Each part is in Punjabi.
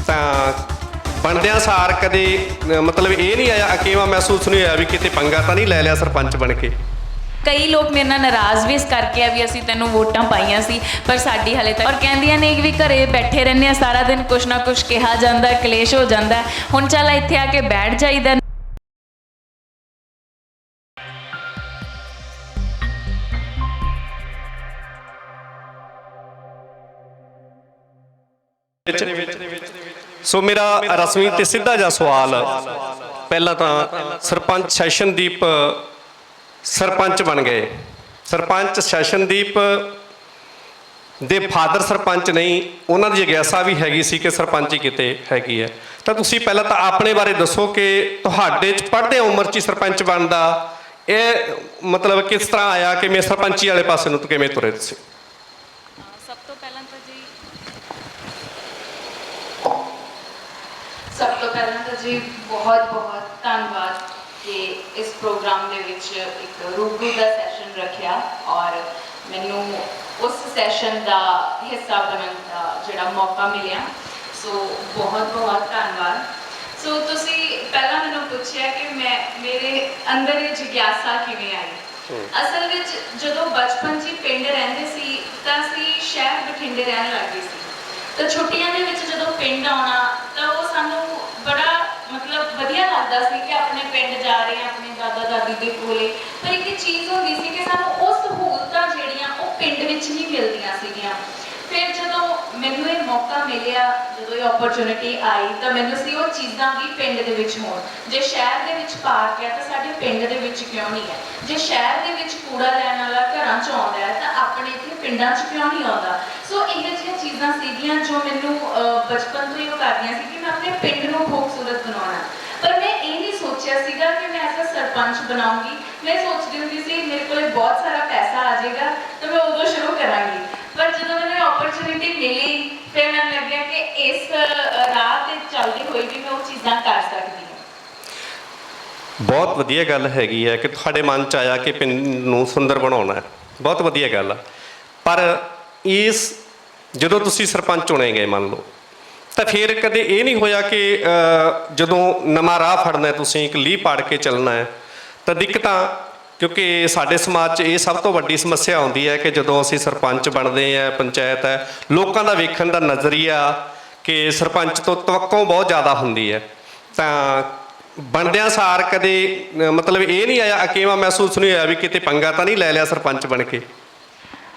ਤਾਂ ਬਣਦਿਆਂ ਸਾਰ ਕਦੇ ਮਤਲਬ ਇਹ ਨਹੀਂ ਆਇਆ, ਅਕੇਵਾਂ ਮਹਿਸੂਸ ਨਹੀਂ ਹੋਇਆ ਵੀ ਕਿਤੇ ਪੰਗਾ ਤਾਂ ਨਹੀਂ ਲੈ ਲਿਆ ਸਰਪੰਚ ਬਣ ਕੇ? ਕਈ ਲੋਕ ਮੇਰੇ ਨਾਲ ਨਾਰਾਜ਼ ਵੀ ਇਸ ਕਰਕੇ ਆ ਵੀ ਅਸੀਂ ਤੈਨੂੰ ਵੋਟਾਂ ਪਾਈਆਂ ਸੀ ਪਰ ਸਾਡੀ ਹਲੇ ਤੱਕ, ਔਰ ਕਹਿੰਦੀਆਂ ਨੇ ਵੀ ਘਰੇ ਬੈਠੇ ਰਹਿੰਦੇ ਆ ਸਾਰਾ ਦਿਨ, ਕੁਛ ਨਾ ਕੁਛ ਕਿਹਾ ਜਾਂਦਾ, ਕਲੇਸ਼ ਹੋ ਜਾਂਦਾ। ਹੁਣ ਚੱਲ ਇੱਥੇ ਆ ਕੇ ਬੈਠ ਜਾਈਦਾ। ਸੋ ਮੇਰਾ ਰਸਮੀ ਤੇ ਸਿੱਧਾ ਜਿਹਾ ਸਵਾਲ, ਪਹਿਲਾਂ ਤਾਂ ਸਰਪੰਚ ਸੈਸ਼ਨਦੀਪ ਸਰਪੰਚ ਬਣ ਗਏ। ਸਰਪੰਚ ਸੈਸ਼ਨਦੀਪ ਦੇ ਫਾਦਰ ਸਰਪੰਚ ਨਹੀਂ, ਉਹਨਾਂ ਦੀ ਜਿਗਿਆਸਾ ਵੀ ਹੈਗੀ ਸੀ ਕਿ ਸਰਪੰਚੀ ਕਿਤੇ ਹੈਗੀ ਹੈ। ਤਾਂ ਤੁਸੀਂ ਪਹਿਲਾਂ ਤਾਂ ਆਪਣੇ ਬਾਰੇ ਦੱਸੋ ਕਿ ਤੁਹਾਡੇ 'ਚ ਪੜ੍ਹਦੇ ਉਮਰ 'ਚ ਹੀ ਸਰਪੰਚ ਬਣਦਾ ਇਹ ਮਤਲਬ ਕਿਸ ਤਰ੍ਹਾਂ ਆਇਆ ਕਿ ਮੈਂ ਸਰਪੰਚੀ ਵਾਲੇ ਪਾਸੇ ਨੂੰ ਕਿਵੇਂ ਤੁਰੇ ਤੁਸੀਂ? ਸਭ ਤੋਂ ਪਹਿਲਾਂ ਤਾਂ ਜੀ ਬਹੁਤ ਬਹੁਤ ਧੰਨਵਾਦ ਕਿ ਇਸ ਪ੍ਰੋਗਰਾਮ ਦੇ ਵਿੱਚ ਇੱਕ ਰੂਬਰੂ ਦਾ ਸੈਸ਼ਨ ਰੱਖਿਆ ਔਰ ਮੈਨੂੰ ਉਸ ਸੈਸ਼ਨ ਦਾ ਹਿੱਸਾ ਬਣਨ ਦਾ ਜਿਹੜਾ ਮੌਕਾ ਮਿਲਿਆ। ਸੋ ਬਹੁਤ ਬਹੁਤ ਧੰਨਵਾਦ। ਸੋ ਤੁਸੀਂ ਪਹਿਲਾਂ ਮੈਨੂੰ ਪੁੱਛਿਆ ਕਿ ਮੇਰੇ ਅੰਦਰ ਇਹ ਜਿਗਿਆਸਾ ਕਿਵੇਂ ਆਈ। ਅਸਲ ਵਿੱਚ ਜਦੋਂ ਬਚਪਨ 'ਚ ਹੀ ਪਿੰਡ ਰਹਿੰਦੇ ਸੀ ਤਾਂ ਅਸੀਂ ਸ਼ਹਿਰ ਬਠਿੰਡੇ ਰਹਿਣ ਲੱਗ ਗਏ ਸੀ। ਤਾਂ ਛੁੱਟੀਆਂ ਦੇ ਵਿੱਚ ਜਦੋਂ ਪਿੰਡ ਆਉਣਾ ਤਾਂ ਉਹ ਸਾਨੂੰ ਬੜਾ ਮਤਲਬ ਵਧੀਆ ਲੱਗਦਾ ਸੀ ਕਿ ਆਪਣੇ ਪਿੰਡ ਜਾ ਰਹੇ ਹਾਂ, ਆਪਣੇ ਦਾਦਾ ਦਾਦੀ ਦੇ ਕੋਲੇ। ਪਰ ਇੱਕ ਚੀਜ਼ ਹੁੰਦੀ ਸੀ ਕਿ ਸਾਨੂੰ ਉਹ ਸਹੂਲਤਾਂ ਜਿਹੜੀਆਂ ਉਹ ਪਿੰਡ ਵਿੱਚ ਨਹੀਂ ਮਿਲਦੀਆਂ ਸੀਗੀਆਂ। ਫਿਰ ਜਦੋਂ ਮੈਨੂੰ ਇਹ ਮੌਕਾ ਮਿਲਿਆ, ਜਦੋਂ ਇਹ ਓਪਰਚੁਨਿਟੀ ਆਈ ਤਾਂ ਮੈਨੂੰ ਸੀ ਉਹ ਚੀਜ਼ਾਂ ਵੀ ਪਿੰਡ ਦੇ ਵਿੱਚ ਹੋਣ। ਜੇ ਸ਼ਹਿਰ ਦੇ ਵਿੱਚ ਪਾਰਕ ਹੈ ਤਾਂ ਸਾਡੇ ਪਿੰਡ ਦੇ ਵਿੱਚ ਕਿਉਂ ਨਹੀਂ ਹੈ? ਜੇ ਸ਼ਹਿਰ ਦੇ ਵਿੱਚ ਕੂੜਾ ਲੈਣ ਵਾਲਾ ਘਰਾਂ 'ਚ ਆਉਂਦਾ ਹੈ ਤਾਂ ਆਪਣੇ ਇੱਥੇ ਪਿੰਡਾਂ 'ਚ ਕਿਉਂ ਨਹੀਂ ਆਉਂਦਾ? ਸੋ ਇਹੋ ਜਿਹੀਆਂ ਚੀਜ਼ਾਂ ਸੀਗੀਆਂ ਜੋ ਮੈਨੂੰ ਬਚਪਨ ਤੋਂ ਹੀ ਉਹ ਕਰਦੀਆਂ ਸੀ ਕਿ ਮੈਂ ਆਪਣੇ ਪਿੰਡ ਨੂੰ ਖੂਬਸੂਰਤ ਬਣਾਉਣਾ। ਪਰ ਮੈਂ ਇਹ ਨਹੀਂ ਸੋਚਿਆ ਸੀਗਾ ਕਿ ਮੈਂ ਐਸਾ ਸਰਪੰਚ ਬਣਾਉਂਗੀ। ਮੈਂ ਸੋਚਦੀ ਹੁੰਦੀ ਸੀ ਮੇਰੇ ਕੋਲ ਬਹੁਤ ਸਾਰਾ ਪੈਸਾ ਆ ਜਾਏਗਾ ਤਾਂ ਮੈਂ ਉਦੋਂ ਸ਼ੁਰੂ ਕਰਾਂਗੀ। ਪਰ ਜਦੋਂ ਮੈਨੂੰ ਓਪਰਚੁਨਿਟੀ ਮਿਲੀ ਫਿਰ ਮੈਨੂੰ ਲੱਗਿਆ ਕਿ ਇਸ ਰਾਹ ਤੇ ਚੱਲਦੀ ਹੋਈ ਵੀ ਮੈਂ ਉਹ ਚੀਜ਼ਾਂ ਕਰ ਸਕਦੀ ਹਾਂ। ਬਹੁਤ ਵਧੀਆ ਗੱਲ ਹੈਗੀ ਹੈ ਕਿ ਤੁਹਾਡੇ ਮਨ 'ਚ ਆਇਆ ਕਿ ਪਿੰਡ ਨੂੰ ਸੁੰਦਰ ਬਣਾਉਣਾ ਹੈ, ਬਹੁਤ ਵਧੀਆ ਗੱਲ ਆ। ਪਰ ਇਸ ਜਦੋਂ ਤੁਸੀਂ ਸਰਪੰਚ ਚੁਣੇ ਗਏ ਮੰਨ ਲਓ, ਤਾਂ ਫਿਰ ਕਦੇ ਇਹ ਨਹੀਂ ਹੋਇਆ ਕਿ ਜਦੋਂ ਨਵਾਂ ਰਾਹ ਫੜਨਾ ਤੁਸੀਂ ਇੱਕ ਲੀਹ ਪਾੜ ਕੇ ਚੱਲਣਾ ਹੈ ਤਾਂ ਦਿੱਕਤਾਂ, ਕਿਉਂਕਿ ਸਾਡੇ ਸਮਾਜ 'ਚ ਇਹ ਸਭ ਤੋਂ ਵੱਡੀ ਸਮੱਸਿਆ ਆਉਂਦੀ ਹੈ ਕਿ ਜਦੋਂ ਅਸੀਂ ਸਰਪੰਚ ਬਣਦੇ ਹਾਂ, ਪੰਚਾਇਤ ਹੈ, ਲੋਕਾਂ ਦਾ ਵੇਖਣ ਦਾ ਨਜ਼ਰੀਆ ਕਿ ਸਰਪੰਚ ਤੋਂ ਤਵੱਕੋਂ ਬਹੁਤ ਜ਼ਿਆਦਾ ਹੁੰਦੀ ਹੈ। ਤਾਂ ਬਣਦਿਆਂ ਸਾਰ ਕਦੇ ਮਤਲਬ ਇਹ ਨਹੀਂ ਆਇਆ, ਅਕੇਵਾਂ ਮਹਿਸੂਸ ਨਹੀਂ ਹੋਇਆ ਵੀ ਕਿਤੇ ਪੰਗਾ ਤਾਂ ਨਹੀਂ ਲੈ ਲਿਆ ਸਰਪੰਚ ਬਣ ਕੇ?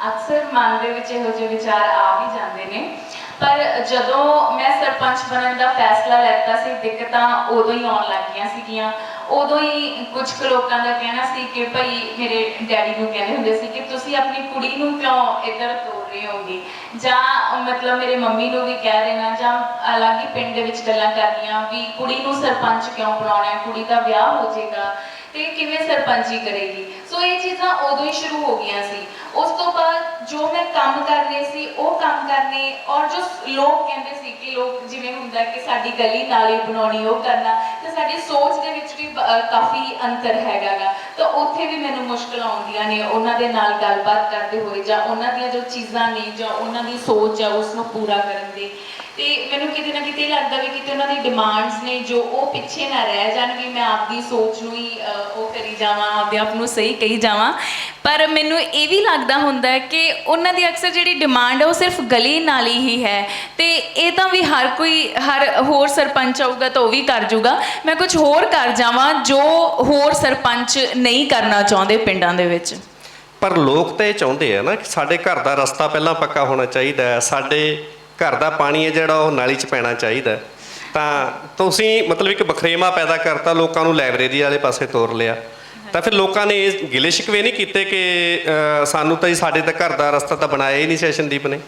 ਅਕਸਰ ਮਨ ਦੇ ਵਿੱਚ ਇਹੋ ਜਿਹੇ ਵਿਚਾਰ ਆ ਵੀ ਜਾਂਦੇ ਨੇ। ਪਰ ਜਦੋਂ ਮੈਂ ਸਰਪੰਚ ਬਣਨ ਦਾ ਫੈਸਲਾ ਲੈਤਾ ਸੀ ਦਿੱਕਤਾਂ ਉਦੋਂ ਹੀ ਆਉਣ ਲੱਗ ਗਈਆਂ ਸੀਗੀਆਂ। ਉਦੋਂ ਹੀ ਕੁਝ ਕੁ ਲੋਕਾਂ ਦਾ ਕਹਿਣਾ ਸੀ ਕਿ ਭਾਈ, ਮੇਰੇ ਡੈਡੀ ਨੂੰ ਕਹਿੰਦੇ ਹੁੰਦੇ ਸੀ ਕਿ ਤੁਸੀਂ ਆਪਣੀ ਕੁੜੀ ਨੂੰ ਕਿਉਂ ਇੱਧਰ ਤੋਰ ਰਹੇ ਹੋਗੇ, ਜਾਂ ਮਤਲਬ ਮੇਰੇ ਮੰਮੀ ਨੂੰ ਵੀ ਕਹਿ ਦੇਣਾ, ਜਾਂ ਅਲੱਗ ਹੀ ਪਿੰਡ ਦੇ ਵਿੱਚ ਗੱਲਾਂ ਕਰਨੀਆਂ ਵੀ ਕੁੜੀ ਨੂੰ ਸਰਪੰਚ ਕਿਉਂ ਬਣਾਉਣਾ, ਕੁੜੀ ਦਾ ਵਿਆਹ ਹੋ ਜਾਏਗਾ ਤੇ ਕਿਵੇਂ ਸਰਪੰਚੀ ਕਰੇਗੀ। ਸੋ ਇਹ ਚੀਜ਼ਾਂ ਉਦੋਂ ਹੀ ਸ਼ੁਰੂ ਹੋ ਗਈਆਂ ਸੀ। ਉਸ ਤੋਂ ਬਾਅਦ ਜੋ ਮੈਂ ਕੰਮ ਕਰਨੇ ਸੀ ਉਹ ਕੰਮ ਕਰਨੇ, ਔਰ ਜੋ ਲੋਕ ਕਹਿੰਦੇ ਸੀ ਕਿ ਲੋਕ ਜਿਵੇਂ ਹੁੰਦਾ ਕਿ ਸਾਡੀ ਗਲੀ ਨਾਲੀ ਬਣਾਉਣੀ ਉਹ ਕਰਨਾ, ਤੇ ਸਾਡੀ ਸੋਚ ਦੇ ਵਿੱਚ ਵੀ ਕਾਫੀ ਅੰਤਰ ਹੈਗਾ ਗਾ। ਤਾਂ ਉੱਥੇ ਵੀ ਮੈਨੂੰ ਮੁਸ਼ਕਿਲਾਂ ਆਉਂਦੀਆਂ ਨੇ ਉਹਨਾਂ ਦੇ ਨਾਲ ਗੱਲਬਾਤ ਕਰਦੇ ਹੋਏ, ਜਾਂ ਉਹਨਾਂ ਦੀਆਂ ਜੋ ਚੀਜ਼ਾਂ ਨੇ ਜਾਂ ਉਹਨਾਂ ਦੀ ਸੋਚ ਆ ਉਸ ਨੂੰ ਪੂਰਾ ਕਰਨ ਦੇ। ਤੇ ਮੈਨੂੰ ਕਿਤੇ ਨਾ ਕਿਤੇ ਲੱਗਦਾ ਵੀ ਕਿਤੇ ਉਹਨਾਂ ਦੀ ਡਿਮਾਂਡਸ ਨੇ ਜੋ ਉਹ ਪਿੱਛੇ ਨਾ ਰਹਿ ਜਾਣ, ਵੀ ਮੈਂ ਆਪਦੀ ਸੋਚ ਨੂੰ ਹੀ ਉਹ ਕਰੀ ਜਾਵਾਂ, ਆਪਦੇ ਆਪ ਨੂੰ ਸਹੀ ਕਹੀ ਜਾਵਾਂ। ਪਰ ਮੈਨੂੰ ਇਹ ਵੀ ਲੱਗਦਾ ਹੁੰਦਾ ਕਿ ਉਹਨਾਂ ਦੀ ਅਕਸਰ ਜਿਹੜੀ ਡਿਮਾਂਡ ਹੈ ਉਹ ਸਿਰਫ ਗਲੀ ਨਾਲੀ ਹੀ ਹੈ, ਤੇ ਇਹ ਤਾਂ ਵੀ ਹਰ ਕੋਈ ਹਰ ਹੋਰ ਸਰਪੰਚ ਆਊਗਾ ਤਾਂ ਉਹ ਵੀ ਕਰ ਜੂਗਾ। ਮੈਂ ਕੁਝ ਹੋਰ ਕਰ ਜਾਵਾਂ ਜੋ ਹੋਰ ਸਰਪੰਚ ਨਹੀਂ ਕਰਨਾ ਚਾਹੁੰਦੇ ਪਿੰਡਾਂ ਦੇ ਵਿੱਚ। ਪਰ ਲੋਕ ਤਾਂ ਇਹ ਚਾਹੁੰਦੇ ਆ ਨਾ ਕਿ ਸਾਡੇ ਘਰ ਦਾ ਰਸਤਾ ਪਹਿਲਾਂ ਪੱਕਾ ਹੋਣਾ ਚਾਹੀਦਾ ਹੈ, ਸਾਡੇ ਘਰ ਦਾ ਪਾਣੀ ਹੈ ਜਿਹੜਾ ਉਹ ਨਾਲੀ 'ਚ ਪੈਣਾ ਚਾਹੀਦਾ। ਤਾਂ ਤੁਸੀਂ ਮਤਲਬ ਇੱਕ ਬਖਰੇਵਾ ਪੈਦਾ ਕਰਤਾ, ਲੋਕਾਂ ਨੂੰ ਲਾਇਬ੍ਰੇਰੀ ਵਾਲੇ ਪਾਸੇ ਤੋਰ ਲਿਆ। ਤਾਂ ਫਿਰ ਲੋਕਾਂ ਨੇ ਇਹ ਗਿਲੇ ਸ਼ਿਕਵੇ ਨਹੀਂ ਕੀਤੇ ਕਿ ਸਾਨੂੰ ਤਾਂ ਸਾਡੇ ਤਾਂ ਘਰ ਦਾ ਰਸਤਾ ਤਾਂ ਬਣਾਇਆ ਹੀ ਨਹੀਂ ਸੈਸ਼ਨਦੀਪ ਨੇ?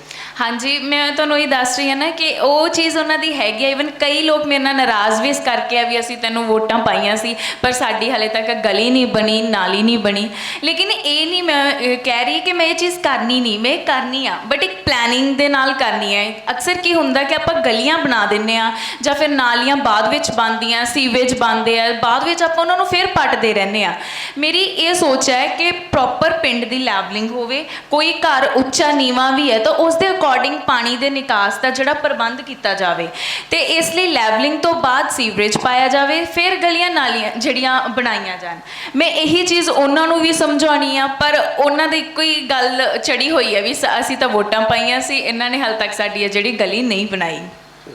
ਹਾਂਜੀ, ਮੈਂ ਤੁਹਾਨੂੰ ਇਹ ਦੱਸ ਰਹੀ ਹਾਂ ਨਾ ਕਿ ਉਹ ਚੀਜ਼ ਉਹਨਾਂ ਦੀ ਹੈਗੀ ਆ। ਈਵਨ ਕਈ ਲੋਕ ਮੇਰੇ ਨਾਲ ਨਾਰਾਜ਼ ਵੀ ਇਸ ਕਰਕੇ ਆ ਵੀ ਅਸੀਂ ਤੈਨੂੰ ਵੋਟਾਂ ਪਾਈਆਂ ਸੀ ਪਰ ਸਾਡੀ ਹਾਲੇ ਤੱਕ ਗਲੀ ਨਹੀਂ ਬਣੀ, ਨਾਲੀ ਨਹੀਂ ਬਣੀ। ਲੇਕਿਨ ਇਹ ਨਹੀਂ ਮੈਂ ਕਹਿ ਰਹੀ ਕਿ ਮੈਂ ਇਹ ਚੀਜ਼ ਕਰਨੀ ਨਹੀਂ, ਮੈਂ ਕਰਨੀ ਆ, ਬਟ ਇੱਕ ਪਲੈਨਿੰਗ ਦੇ ਨਾਲ ਕਰਨੀ ਹੈ। ਅਕਸਰ ਕੀ ਹੁੰਦਾ ਕਿ ਆਪਾਂ ਗਲੀਆਂ ਬਣਾ ਦਿੰਦੇ ਹਾਂ ਜਾਂ ਫਿਰ ਨਾਲੀਆਂ ਬਾਅਦ ਵਿੱਚ ਬਣਦੀਆਂ, ਸੀਵੇਜ ਬਣਦੇ ਆ, ਬਾਅਦ ਵਿੱਚ ਆਪਾਂ ਉਹਨਾਂ ਨੂੰ ਫਿਰ ਪੱਟਦੇ ਰਹਿੰਦੇ ਹਾਂ। ਮੇਰੀ ਇਹ ਸੋਚ ਹੈ ਕਿ ਪ੍ਰੋਪਰ ਪਿੰਡ ਦੀ ਲੈਵਲਿੰਗ ਹੋਵੇ, ਕੋਈ ਘਰ ਉੱਚਾ ਨੀਵਾਂ ਵੀ ਹੈ ਤਾਂ ਉਸ ਦੇ ਅਕੋਰਡਿੰਗ ਪਾਣੀ ਦੇ ਨਿਕਾਸ ਦਾ ਜਿਹੜਾ ਪ੍ਰਬੰਧ ਕੀਤਾ ਜਾਵੇ, ਤੇ ਇਸ ਲਈ ਲੈਵਲਿੰਗ ਤੋਂ ਬਾਅਦ ਸੀਵਰੇਜ ਪਾਇਆ ਜਾਵੇ, ਫਿਰ ਗਲੀਆਂ ਨਾਲੀਆਂ ਜਿਹੜੀਆਂ ਬਣਾਈਆਂ ਜਾਣ। ਮੈਂ ਇਹੀ ਚੀਜ਼ ਉਹਨਾਂ ਨੂੰ ਵੀ ਸਮਝਾਉਣੀ ਆ, ਪਰ ਉਹਨਾਂ ਦੀ ਇੱਕੋ ਹੀ ਗੱਲ ਚੜੀ ਹੋਈ ਹੈ ਵੀ ਅਸੀਂ ਤਾਂ ਵੋਟਾਂ ਪਾਈਆਂ ਸੀ, ਇਹਨਾਂ ਨੇ ਹਾਲੇ ਤੱਕ ਸਾਡੀ ਇਹ ਜਿਹੜੀ ਗਲੀ ਨਹੀਂ ਬਣਾਈ।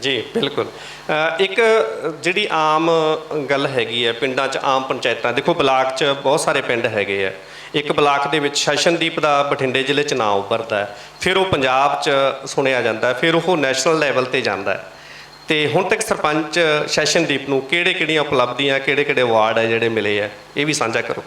ਜੀ ਬਿਲਕੁਲ। ਇੱਕ ਜਿਹੜੀ ਆਮ ਗੱਲ ਹੈਗੀ ਹੈ ਪਿੰਡਾਂ 'ਚ, ਆਮ ਪੰਚਾਇਤਾਂ, ਦੇਖੋ ਬਲਾਕ 'ਚ ਬਹੁਤ ਸਾਰੇ ਪਿੰਡ ਹੈਗੇ ਆ। ਇੱਕ ਬਲਾਕ ਦੇ ਵਿੱਚ ਸ਼ਸ਼ਨਦੀਪ ਦਾ ਬਠਿੰਡੇ ਜ਼ਿਲ੍ਹੇ 'ਚ ਨਾਂ ਉੱਭਰਦਾ ਹੈ, ਫਿਰ ਉਹ ਪੰਜਾਬ 'ਚ ਸੁਣਿਆ ਜਾਂਦਾ, ਫਿਰ ਉਹ ਨੈਸ਼ਨਲ ਲੈਵਲ 'ਤੇ ਜਾਂਦਾ ਹੈ। ਤੇ ਹੁਣ ਤੱਕ ਸਰਪੰਚ ਸ਼ਸ਼ਨਦੀਪ ਨੂੰ ਕਿਹੜੀਆਂ ਉਪਲਬਧੀਆਂ, ਕਿਹੜੇ ਅਵਾਰਡ ਹੈ ਜਿਹੜੇ ਮਿਲੇ ਆ, ਇਹ ਵੀ ਸਾਂਝਾ ਕਰੋ।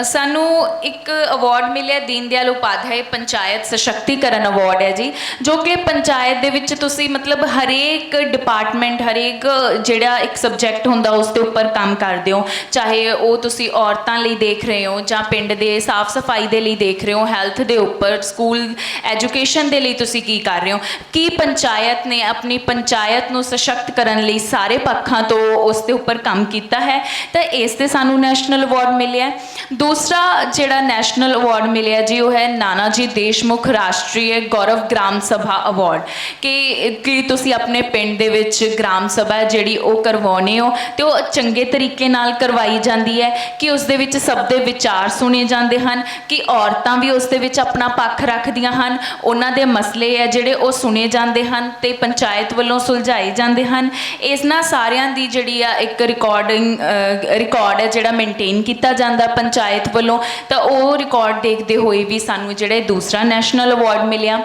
ਸਾਨੂੰ ਇੱਕ ਅਵਾਰਡ ਮਿਲਿਆ ਦੀਨ ਦਿਆਲ ਉਪਾਧਿਆਏ ਪੰਚਾਇਤ ਸਸ਼ਕਤੀਕਰਨ ਅਵਾਰਡ ਹੈ ਜੀ, ਜੋ ਕਿ ਪੰਚਾਇਤ ਦੇ ਵਿੱਚ ਤੁਸੀਂ ਮਤਲਬ ਹਰੇਕ ਡਿਪਾਰਟਮੈਂਟ, ਹਰੇਕ ਜਿਹੜਾ ਇੱਕ ਸਬਜੈਕਟ ਹੁੰਦਾ ਉਸ ਦੇ ਉੱਪਰ ਕੰਮ ਕਰਦੇ ਹੋ, ਚਾਹੇ ਉਹ ਤੁਸੀਂ ਔਰਤਾਂ ਲਈ ਦੇਖ ਰਹੇ ਹੋ ਜਾਂ ਪਿੰਡ ਦੇ ਸਾਫ਼ ਸਫਾਈ ਦੇ ਲਈ ਦੇਖ ਰਹੇ ਹੋ, ਹੈਲਥ ਦੇ ਉੱਪਰ, ਸਕੂਲ ਐਜੂਕੇਸ਼ਨ ਦੇ ਲਈ ਤੁਸੀਂ ਕੀ ਕਰ ਰਹੇ ਹੋ, ਕੀ ਪੰਚਾਇਤ ਨੇ ਆਪਣੀ ਪੰਚਾਇਤ ਨੂੰ ਸਸ਼ਕਤ ਕਰਨ ਲਈ ਸਾਰੇ ਪੱਖਾਂ ਤੋਂ ਉਸ ਦੇ ਉੱਪਰ ਕੰਮ ਕੀਤਾ ਹੈ, ਤਾਂ ਇਸ 'ਤੇ ਸਾਨੂੰ ਨੈਸ਼ਨਲ ਅਵਾਰਡ ਮਿਲਿਆ। ਦੂਸਰਾ ਜਿਹੜਾ ਨੈਸ਼ਨਲ ਅਵਾਰਡ ਮਿਲਿਆ ਜੀ ਉਹ ਹੈ ਨਾਨਾ ਜੀ ਦੇਸ਼ਮੁਖ ਰਾਸ਼ਟਰੀ ਗੌਰਵ ਗ੍ਰਾਮ ਸਭਾ ਅਵਾਰਡ, ਕਿ ਤੁਸੀਂ ਆਪਣੇ ਪਿੰਡ ਦੇ ਵਿੱਚ ਗ੍ਰਾਮ ਸਭਾ ਜਿਹੜੀ ਉਹ ਕਰਵਾਉਂਦੇ ਹੋ ਤੇ ਉਹ ਚੰਗੇ ਤਰੀਕੇ ਨਾਲ ਕਰਵਾਈ ਜਾਂਦੀ ਹੈ, ਕਿ ਉਸ ਦੇ ਵਿੱਚ ਸਭ ਦੇ ਵਿਚਾਰ ਸੁਣੇ ਜਾਂਦੇ ਹਨ, ਕਿ ਔਰਤਾਂ ਵੀ ਉਸ ਦੇ ਵਿੱਚ ਆਪਣਾ ਪੱਖ ਰੱਖਦੀਆਂ ਹਨ, ਉਹਨਾਂ ਦੇ ਮਸਲੇ ਹੈ ਜਿਹੜੇ ਉਹ ਸੁਣੇ ਜਾਂਦੇ ਹਨ ਤੇ ਪੰਚਾਇਤ ਵੱਲੋਂ ਸੁਲਝਾਏ ਜਾਂਦੇ ਹਨ। ਇਹਨਾਂ ਸਾਰਿਆਂ ਦੀ ਜਿਹੜੀ ਆ ਇੱਕ ਰਿਕਾਰਡ ਹੈ ਜਿਹੜਾ ਮੇਨਟੇਨ ਕੀਤਾ ਜਾਂਦਾ ਪੰਚਾਇਤ ਵੱਲੋਂ, ਤਾਂ ਉਹ ਰਿਕਾਰਡ ਦੇਖਦੇ ਹੋਏ ਵੀ ਸਾਨੂੰ ਜਿਹੜਾ ਦੂਸਰਾ ਨੈਸ਼ਨਲ ਅਵਾਰਡ ਮਿਲਿਆ।